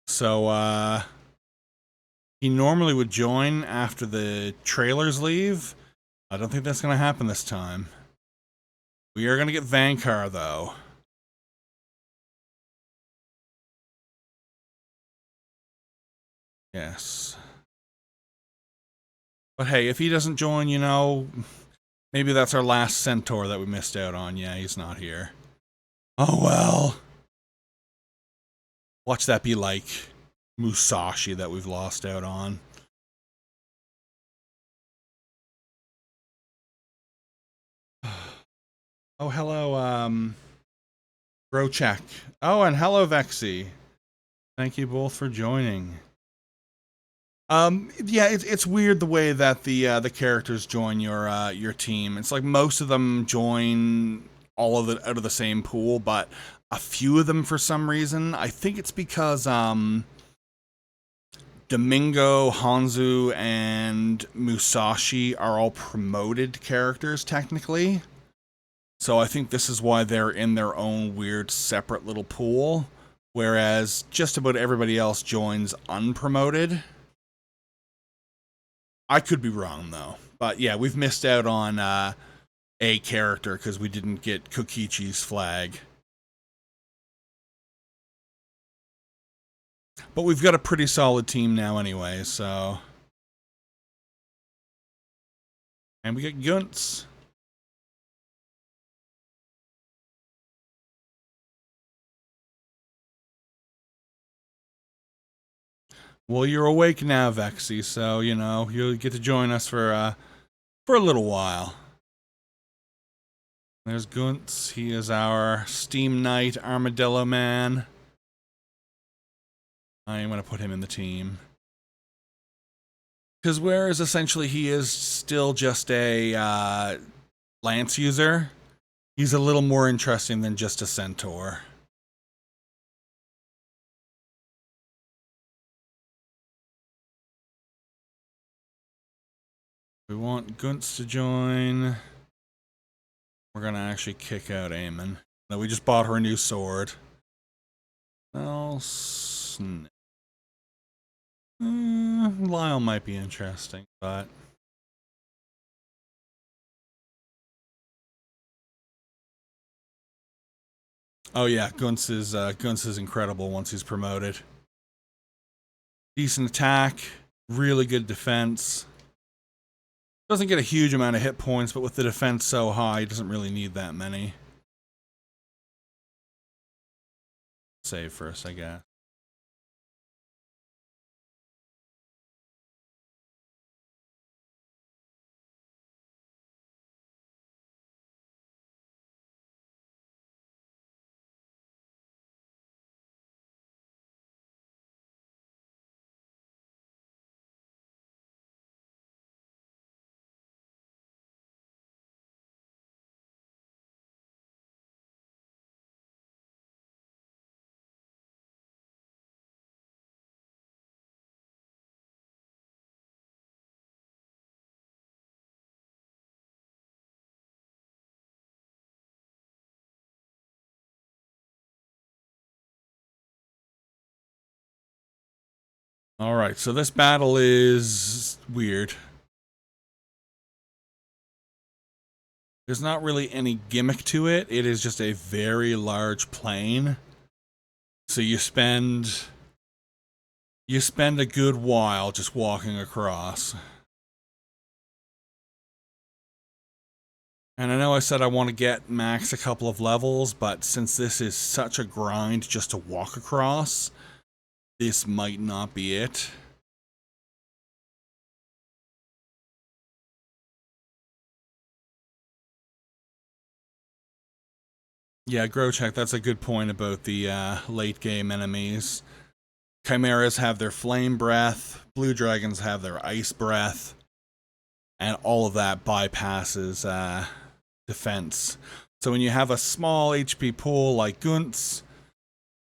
So, he normally would join after the trailers leave. I don't think that's going to happen this time. We are going to get Vankar, though. Yes. But hey, if he doesn't join, you know, maybe that's our last centaur that we missed out on. Yeah, he's not here. Oh well. Watch that be like Musashi that we've lost out on. Oh, hello, Brochek. Oh, and hello, Vexy. Thank you both for joining. Yeah, it's weird the way that the characters join your team. It's like most of them join all of it out of the same pool, but a few of them for some reason. I think it's because Domingo, Hanzu, and Musashi are all promoted characters technically. So I think this is why they're in their own weird separate little pool, whereas just about everybody else joins unpromoted. I could be wrong though, but yeah, we've missed out on a character because we didn't get Kokichi's flag. But we've got a pretty solid team now anyway, so. And we get Gunts. Well, you're awake now, Vexy, so, you know, you'll get to join us for a little while. There's Gunts. He is our Steam Knight Armadillo Man. I am going to put him in the team. Because whereas essentially he is still just a lance user, he's a little more interesting than just a centaur. We want Gunts to join. We're going to actually kick out Eamon. No, we just bought her a new sword. Well, Lyle might be interesting, but... Oh yeah, Gunts is incredible once he's promoted. Decent attack, really good defense. Doesn't get a huge amount of hit points, but with the defense so high, he doesn't really need that many. Save first, I guess. Alright, so this battle is weird. There's not really any gimmick to it. It is just a very large plane. So you spend a good while just walking across. And I know I said I want to get max a couple of levels, but since this is such a grind just to walk across, this might not be it. Yeah, Grocheck, that's a good point about the late game enemies. Chimeras have their flame breath, blue dragons have their ice breath, and all of that bypasses defense. So when you have a small HP pool like Gunts,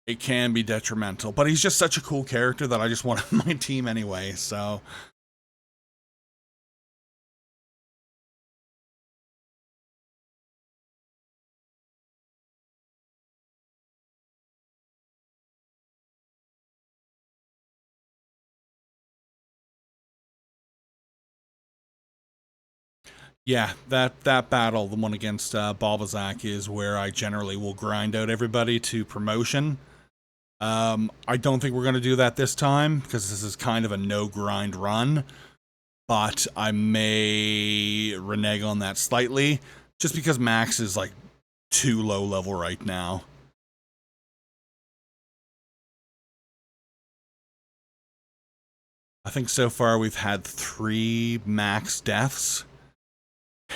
it can be detrimental. But he's just such a cool character that I just want on my team anyway, so... Yeah, that battle, the one against Balbazak, is where I generally will grind out everybody to promotion. I don't think we're going to do that this time, because this is kind of a no-grind run. But I may renege on that slightly, just because Max is, like, too low level right now. I think so far we've had 3 Max deaths.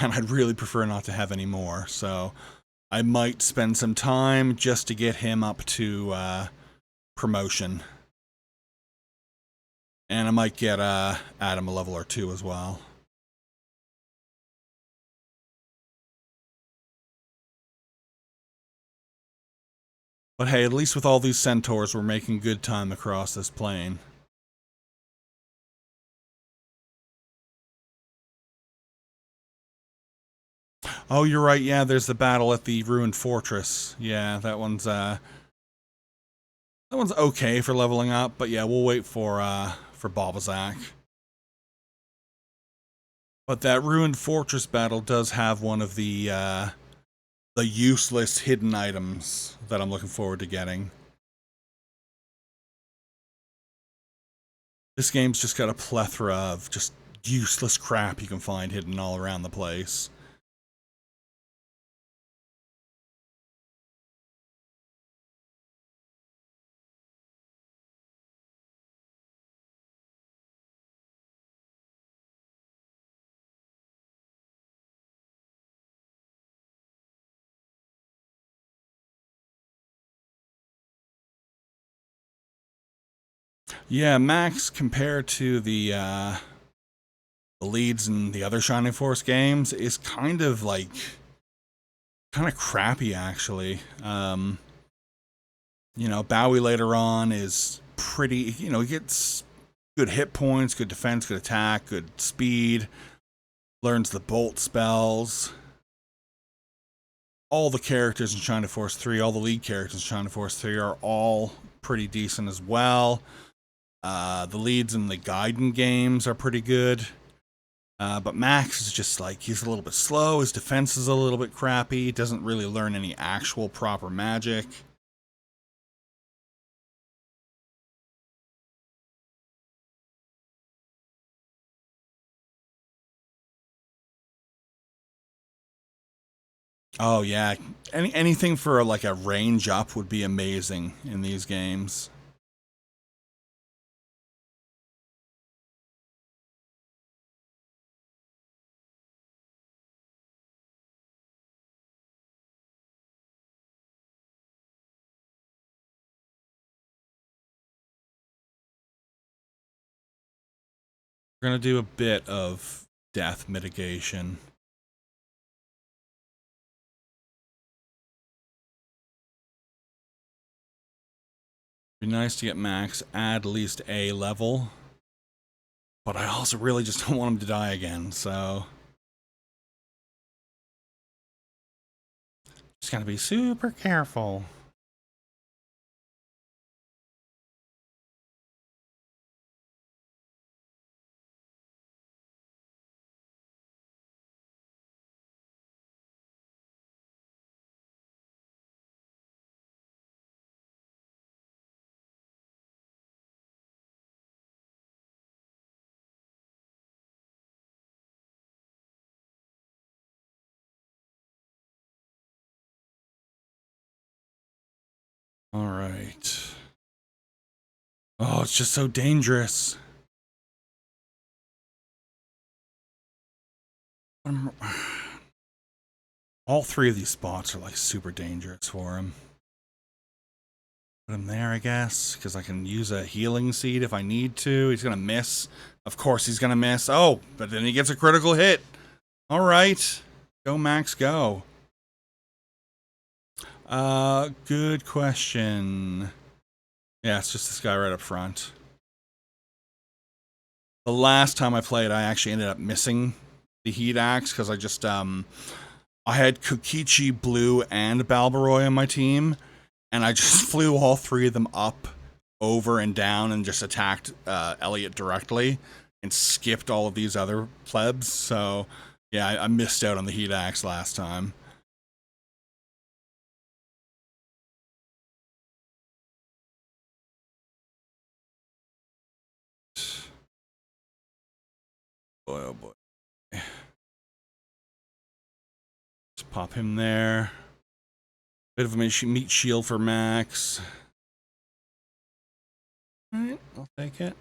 And I'd really prefer not to have any more, so I might spend some time just to get him up to promotion. And I might get Adam a level or 2 as well. But hey, at least with all these centaurs, we're making good time across this plane. Oh, you're right. Yeah, there's the battle at the ruined fortress. Yeah, that one's okay for leveling up, but yeah, we'll wait for Babazak. But that ruined fortress battle does have one of the useless hidden items that I'm looking forward to getting. This game's just got a plethora of just useless crap you can find hidden all around the place. Yeah, Max compared to the leads in the other Shining Force games is kind of crappy actually. Bowie later on is pretty, he gets good hit points, good defense, good attack, good speed, learns the bolt spells. All the characters in Shining Force 3, all the lead characters in Shining Force 3 are all pretty decent as well. The leads in the Gaiden games are pretty good. But Max is just he's a little bit slow, his defense is a little bit crappy, doesn't really learn any actual proper magic. Oh yeah, anything for a range up would be amazing in these games. We're gonna do a bit of death mitigation. Be nice to get Max at least A level. But I also really just don't want him to die again, so just gotta be super careful. All right. Oh, it's just so dangerous. All three of these spots are super dangerous for him. Put him there, I guess, because I can use a healing seed if I need to. He's gonna miss. Of course he's gonna miss. Oh, but then he gets a critical hit. All right. Go, Max, go. Good question. Yeah, it's just this guy right up front. The last time I played, I actually ended up missing the heat axe because I had Kokichi, Blue, and Balbaroy on my team, and I just flew all three of them up, over, and down and just attacked Elliot directly and skipped all of these other plebs. So, yeah, I missed out on the heat axe last time. Boy, oh boy. Just pop him there. Bit of a meat shield for Max. Alright, I'll take it.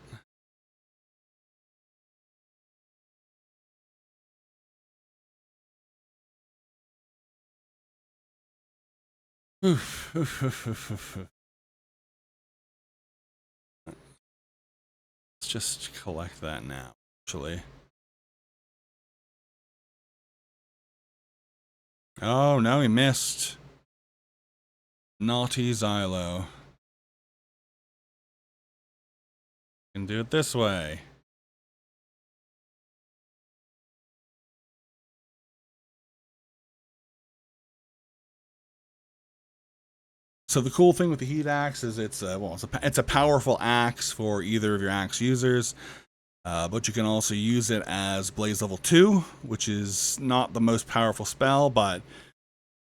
Oof, oof, oof, oof, oof. Let's just collect that now, actually. Oh, no, he missed. Naughty Xylo. Can do it this way. So the cool thing with the heat axe is it's a powerful axe for either of your axe users. But you can also use it as Blaze level 2, which is not the most powerful spell, but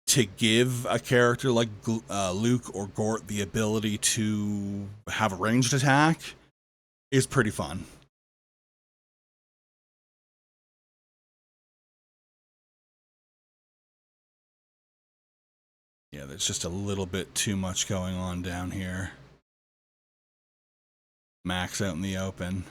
to give a character like Luke or Gort the ability to have a ranged attack is pretty fun. Yeah, there's just a little bit too much going on down here. Max out in the open.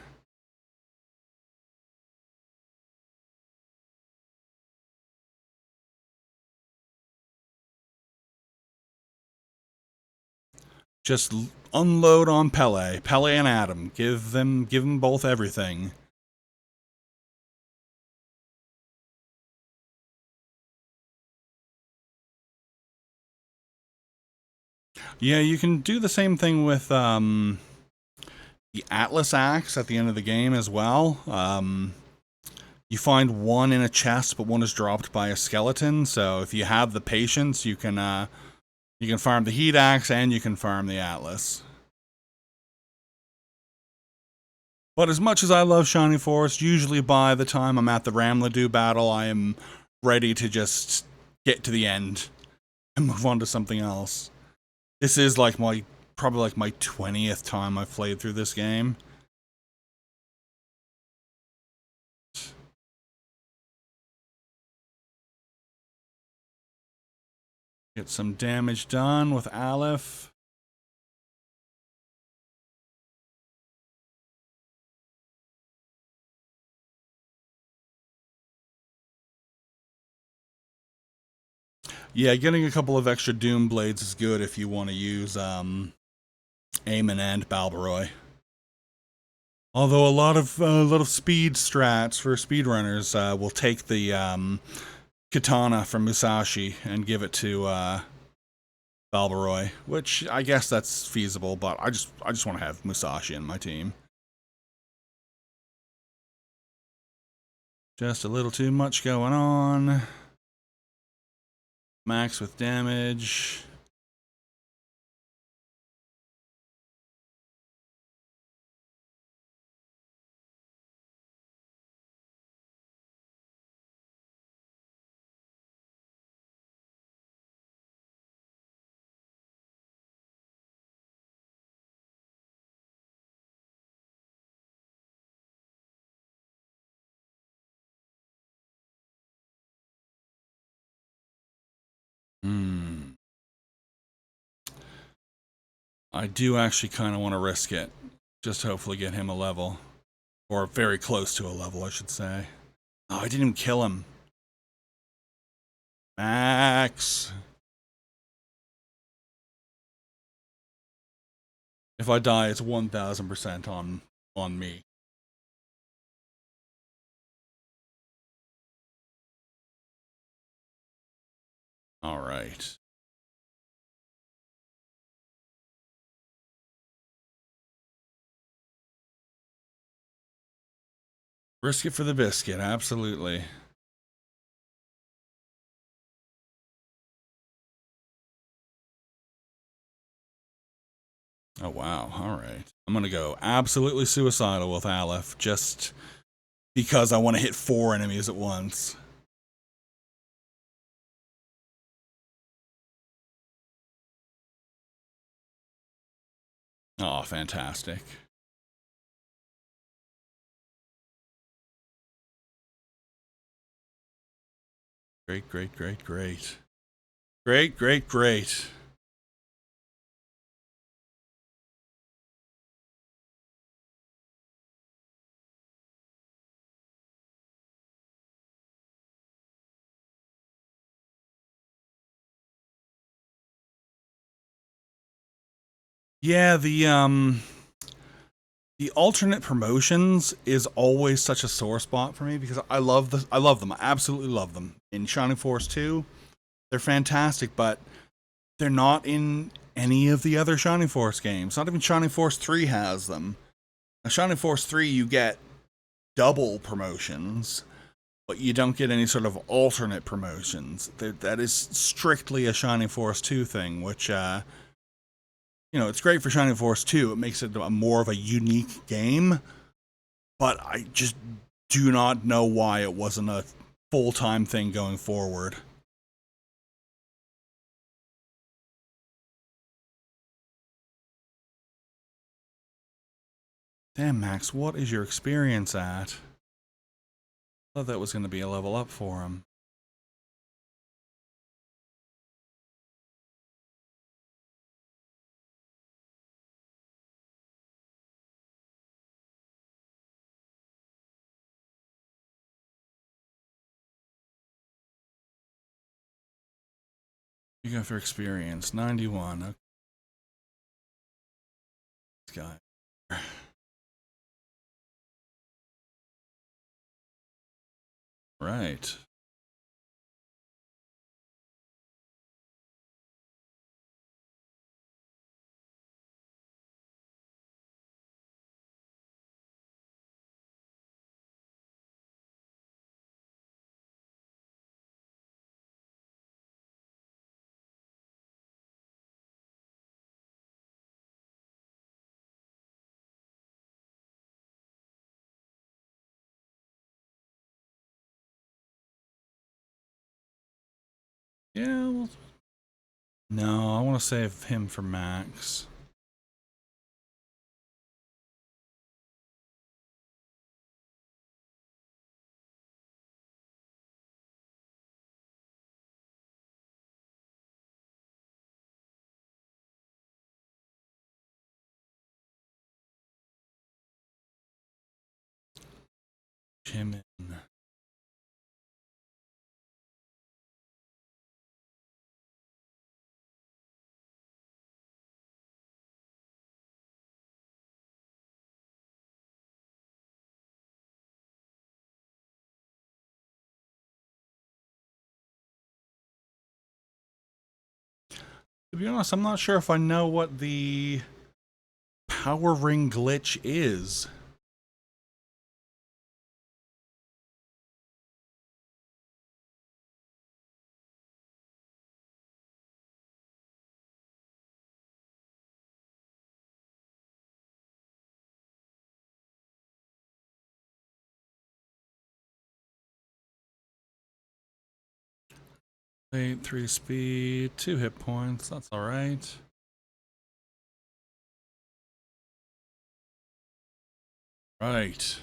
Just unload on Pele and Adam. Give them both everything. Yeah, you can do the same thing with the Atlas axe at the end of the game as well. You find one in a chest, but one is dropped by a skeleton. So if you have the patience, you can farm the heat axe and you can farm the Atlas. But as much as I love Shining Force, usually by the time I'm at the Ramladu battle, I am ready to just get to the end and move on to something else. This is like probably like my 20th time I've played through this game. Get some damage done with Aleph. Yeah, getting a couple of extra Doom Blades is good if you want to use Aemon and Balbaroy. Although a lot of speed strats for speedrunners will take the katana from Musashi and give it to Balbaroy, which I guess that's feasible, but I just want to have Musashi in my team. Just a little too much going on. Max with damage. I do actually kind of want to risk it. Just hopefully get him a level. Or very close to a level, I should say. Oh, I didn't even kill him. Max! If I die, it's 1000% on me. Alright. Risk it for the biscuit, absolutely. Oh wow, alright. I'm gonna go absolutely suicidal with Aleph, just because I want to hit 4 enemies at once. Oh, fantastic. Great, great, great, great. Great, great, great. Yeah, the alternate promotions is always such a sore spot for me because I love them. I absolutely love them. In Shining Force 2, they're fantastic, but they're not in any of the other Shining Force games. Not even Shining Force 3 has them. Now, Shining Force 3, you get double promotions, but you don't get any sort of alternate promotions. That is strictly a Shining Force 2 thing, which You know, it's great for Shining Force 2. It makes it a more of a unique game, but I just do not know why it wasn't a full-time thing going forward. Damn, Max, what is your experience at? I thought that was going to be a level up for him. You go for experience. 91. Okay. This guy. Right. Yeah, well, no, I want to save him for Max. Him in. To be honest, I'm not sure if I know what the power ring glitch is. Eight, 3 speed, 2 hit points. That's all right. Right.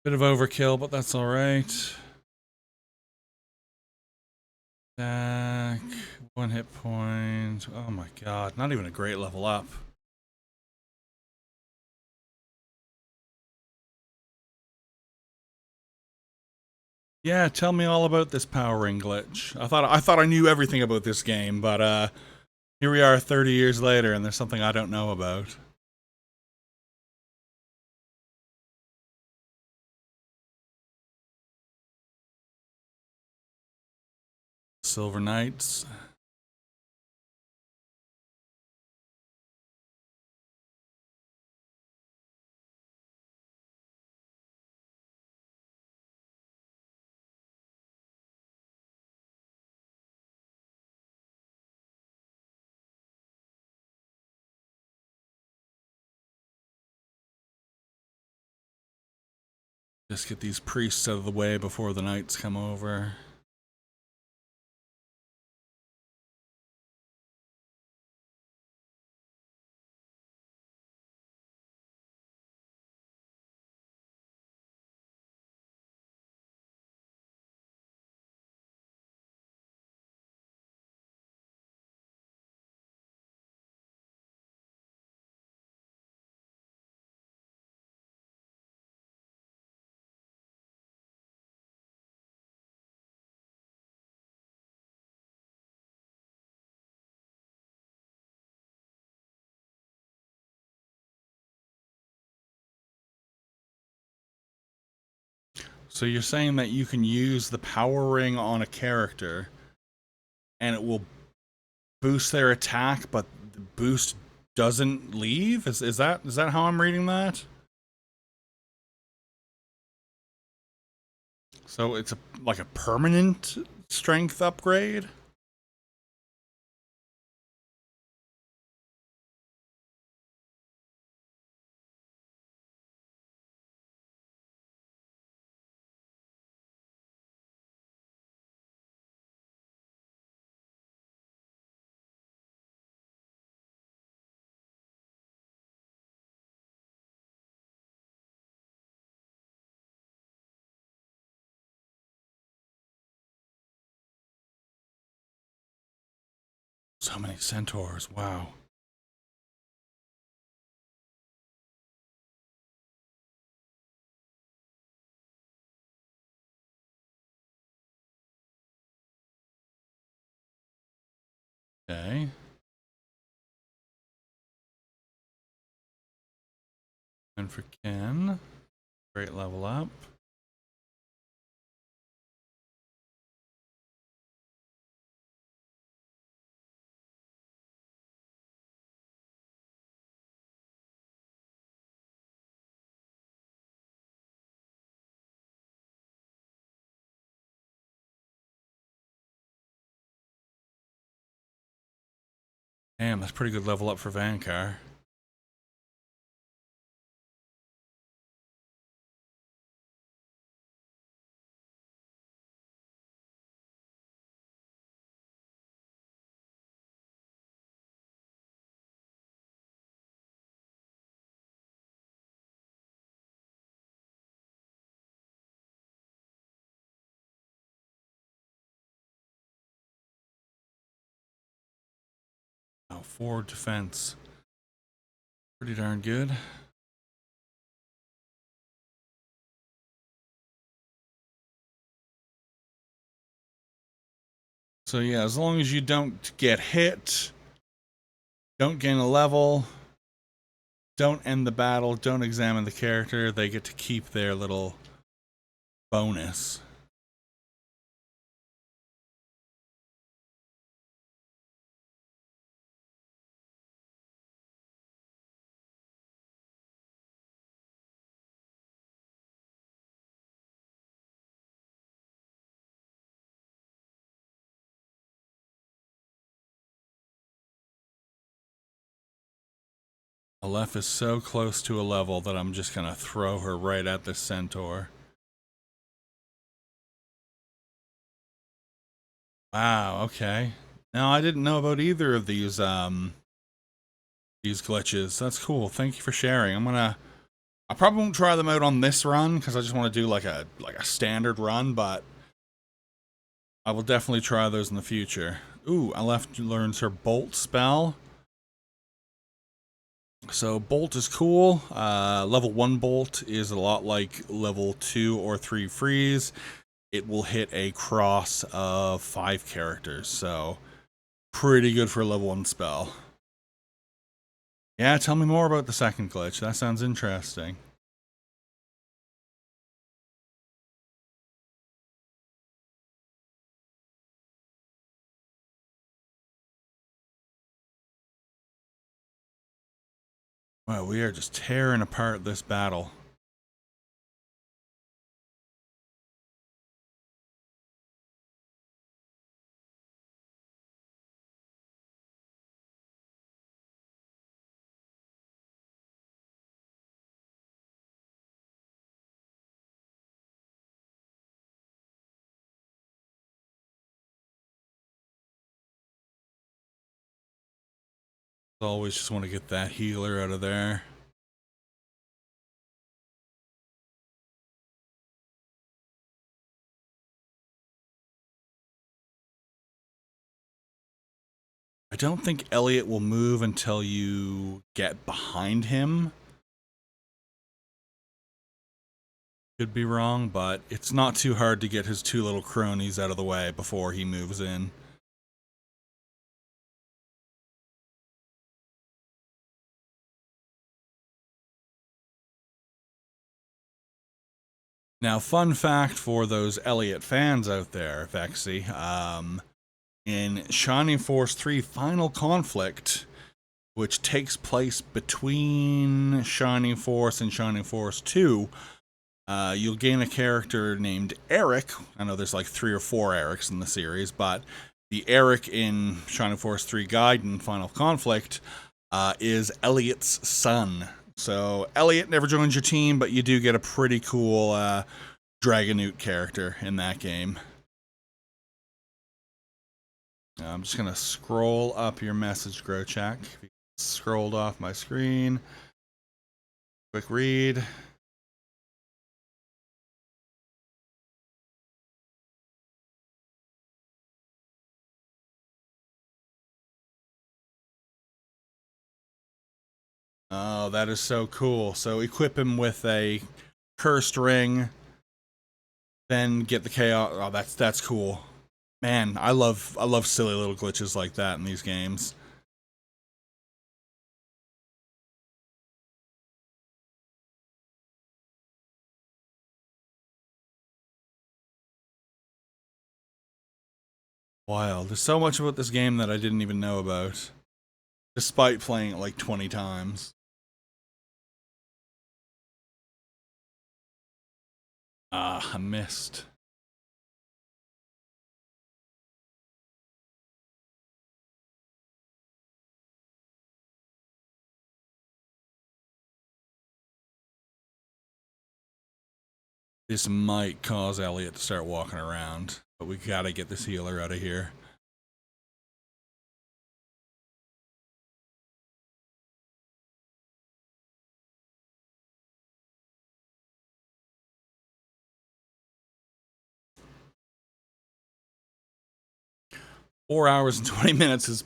Bit of overkill, but that's all right. Attack, 1 hit point. Oh my god, not even a great level up. Yeah, tell me all about this power ring glitch. I thought I knew everything about this game, but here we are 30 years later and there's something I don't know about. Silver Knights. Just get these priests out of the way before the knights come over. So you're saying that you can use the power ring on a character and it will boost their attack, but the boost doesn't leave? Is that how I'm reading that? So it's like a permanent strength upgrade? So many centaurs. Wow. Okay. And for Ken, great level up. Damn, that's pretty good level up for Vankar. Oh, 4 defense. Pretty darn good. So yeah, as long as you don't get hit, don't gain a level, don't end the battle, don't examine the character, they get to keep their little bonus. Aleph is so close to a level that I'm just gonna throw her right at the centaur. Wow, okay. Now I didn't know about either of these glitches. That's cool. Thank you for sharing. I probably won't try them out on this run because I just want to do like a standard run, but I will definitely try those in the future. Ooh, Aleph learns her bolt spell. So bolt is cool. Level 1 bolt is a lot like level 2 or 3 freeze. It will hit a cross of 5 characters, so pretty good for a level 1 spell. Yeah, tell me more about the second glitch. That sounds interesting. Wow, we are just tearing apart this battle. Always just want to get that healer out of there. I don't think Elliot will move until you get behind him. Could be wrong, but it's not too hard to get his 2 little cronies out of the way before he moves in. Now, fun fact for those Elliot fans out there, Vexy, in Shining Force 3 Final Conflict, which takes place between Shining Force and Shining Force 2, you'll gain a character named Eric. I know there's like 3 or 4 Erics in the series, but the Eric in Shining Force 3 Gaiden Final Conflict is Elliot's son. So Elliot never joins your team, but you do get a pretty cool Dragonoot character in that game. I'm just gonna scroll up your message, Grochak. If you scrolled off my screen, quick read. Oh, that is so cool. So equip him with a cursed ring, then get the chaos. Oh, that's cool. Man, I love silly little glitches like that in these games. Wild. There's so much about this game that I didn't even know about, despite playing it like 20 times. Ah, I missed. This might cause Elliot to start walking around, but we gotta get this healer out of here. Four hours and 20 minutes is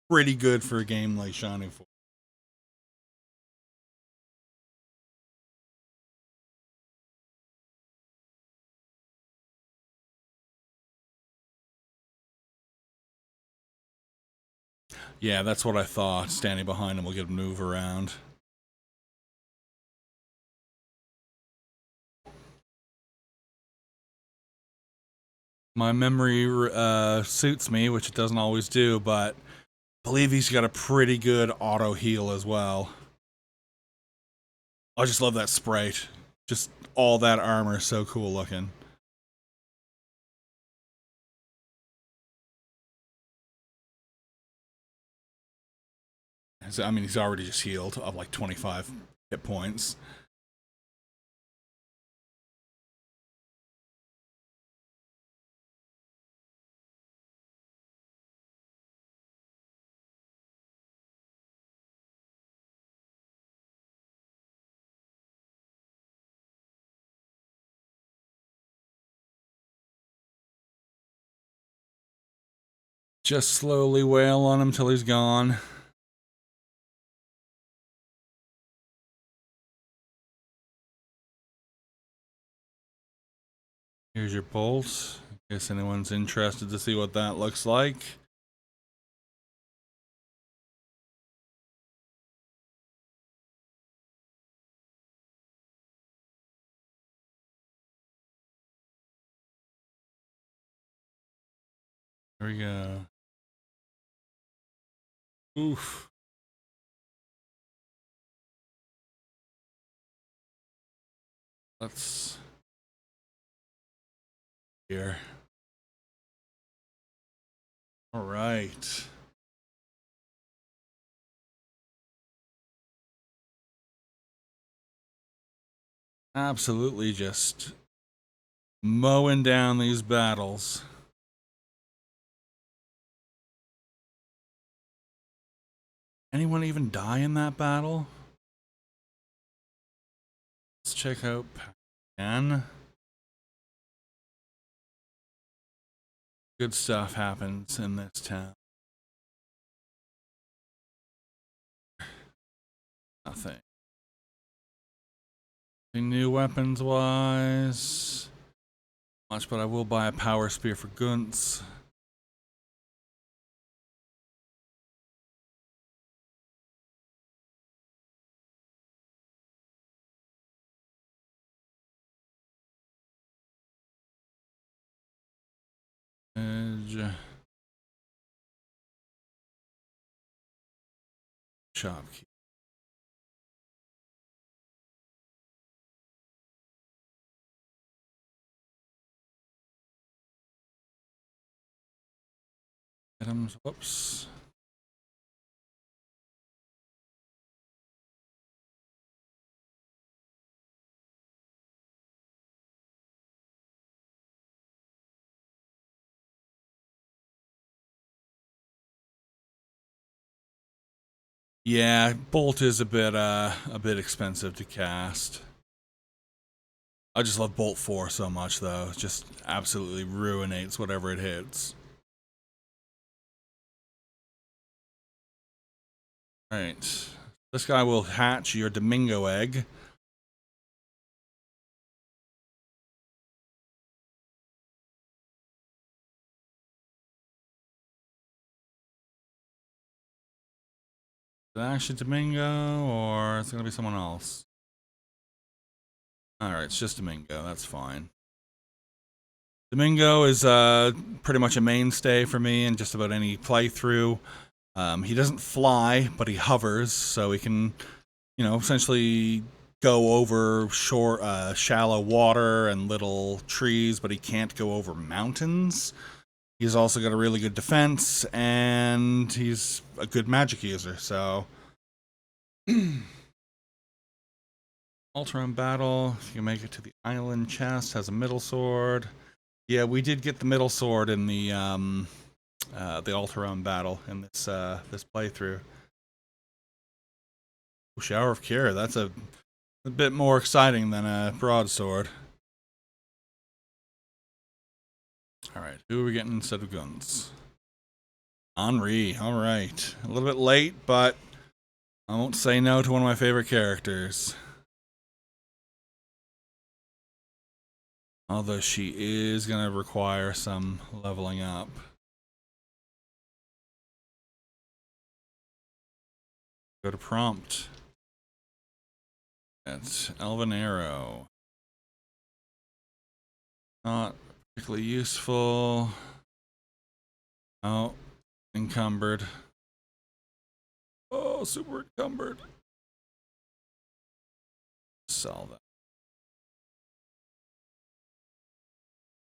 pretty good for a game like Shining Force. Yeah, that's what I thought. Standing behind him will get him to move around. My memory suits me, which it doesn't always do, but I believe he's got a pretty good auto heal as well. I just love that sprite. Just all that armor is so cool looking. I mean, he's already just healed of like 25 hit points. Just slowly wail on him till he's gone. Here's your bolt. In case anyone's interested to see what that looks like. There we go. Oof. Let's... Here. All right. Absolutely just mowing down these battles. Anyone even die in that battle? Let's check out Pan. Good stuff happens in this town. Nothing. New weapons wise. Much, but I will buy a power spear for Gunts. Edge. Shopkeep. Items. Whoops. Yeah, Bolt is a bit expensive to cast. I just love Bolt 4 so much though. It just absolutely ruinates whatever it hits. Right. This guy will hatch your Domingo egg. Is it actually Domingo, or it's going to be someone else? Alright, it's just Domingo. That's fine. Domingo is pretty much a mainstay for me in just about any playthrough. He doesn't fly, but he hovers, so he can, you know, essentially go over shallow water and little trees, but he can't go over mountains. He's also got a really good defense, and he's a good magic user, so... All-around battle, if you can make it to the island chest, has a middle sword. Yeah, we did get the middle sword in the all-around battle in this this playthrough. Shower of Cure, that's a bit more exciting than a broadsword. Alright, who are we getting instead of guns? Henri, alright. A little bit late, but I won't say no to one of my favorite characters. Although she is going to require some leveling up. Go to prompt. That's Elven Arrow. Not particularly useful. Oh, encumbered. Oh, super encumbered. Sell that.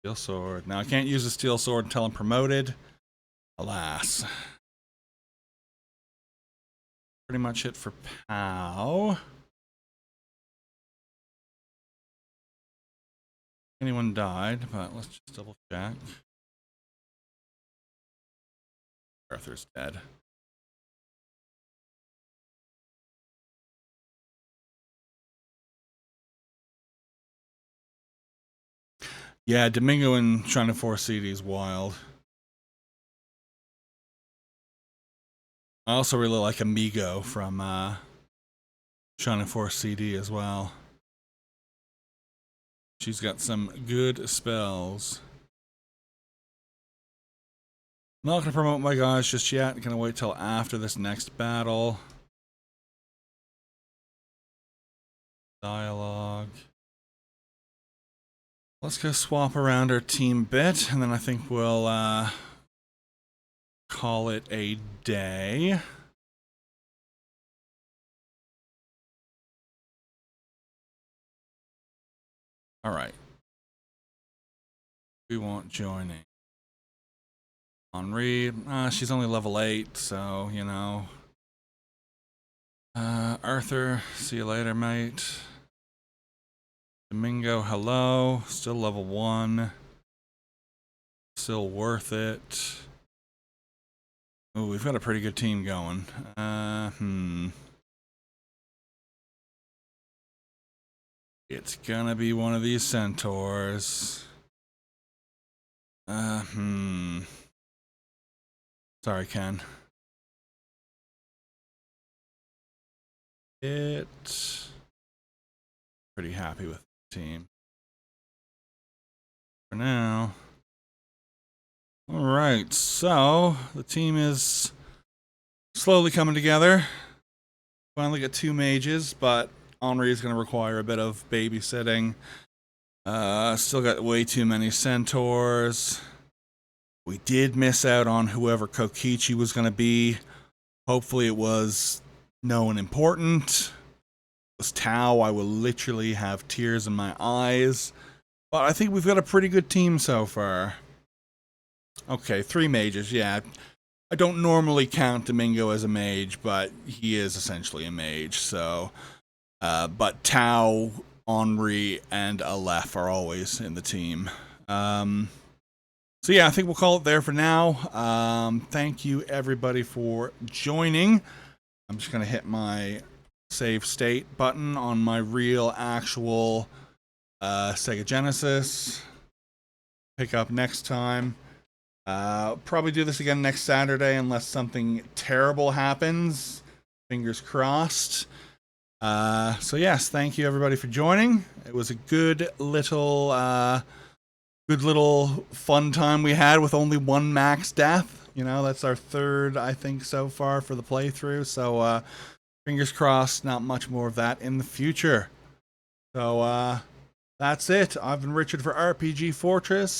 Steel sword. Now I can't use the steel sword until I'm promoted. Alas. Pretty much it for POW. Anyone died, but let's just double check. Arthur's dead. Yeah, Domingo in Shining Force CD is wild. I also really like Amigo from Shining Force CD as well. She's got some good spells. Not gonna promote my guys just yet. Gonna wait till after this next battle. Dialogue. Let's go swap around our team bit, and then I think we'll call it a day. All right. We want joining. Henri, she's only level 8, so, you know. Arthur, see you later, mate. Domingo, hello. Still level 1. Still worth it. Oh, we've got a pretty good team going. It's gonna be one of these centaurs. Sorry, Ken. Pretty happy with the team for now. All right, so the team is slowly coming together. Finally got 2 mages, but Henri is going to require a bit of babysitting. Still got way too many centaurs. We did miss out on whoever Kokichi was going to be. Hopefully it was no one important. If it was Tao, I will literally have tears in my eyes. But I think we've got a pretty good team so far. Okay, 3 mages, yeah. I don't normally count Domingo as a mage, but he is essentially a mage, so... but Tao, Henri, and Aleph are always in the team. So yeah, I think we'll call it there for now. Thank you everybody for joining. I'm just going to hit my save state button on my real, actual Sega Genesis. Pick up next time. Probably do this again next Saturday unless something terrible happens. Fingers crossed. So yes, thank you everybody for joining. It was a good little fun time we had with only one max death. You know, that's our third, I think, so far for the playthrough. So fingers crossed, not much more of that in the future. So that's it. I've been Richard for RPG Fortress.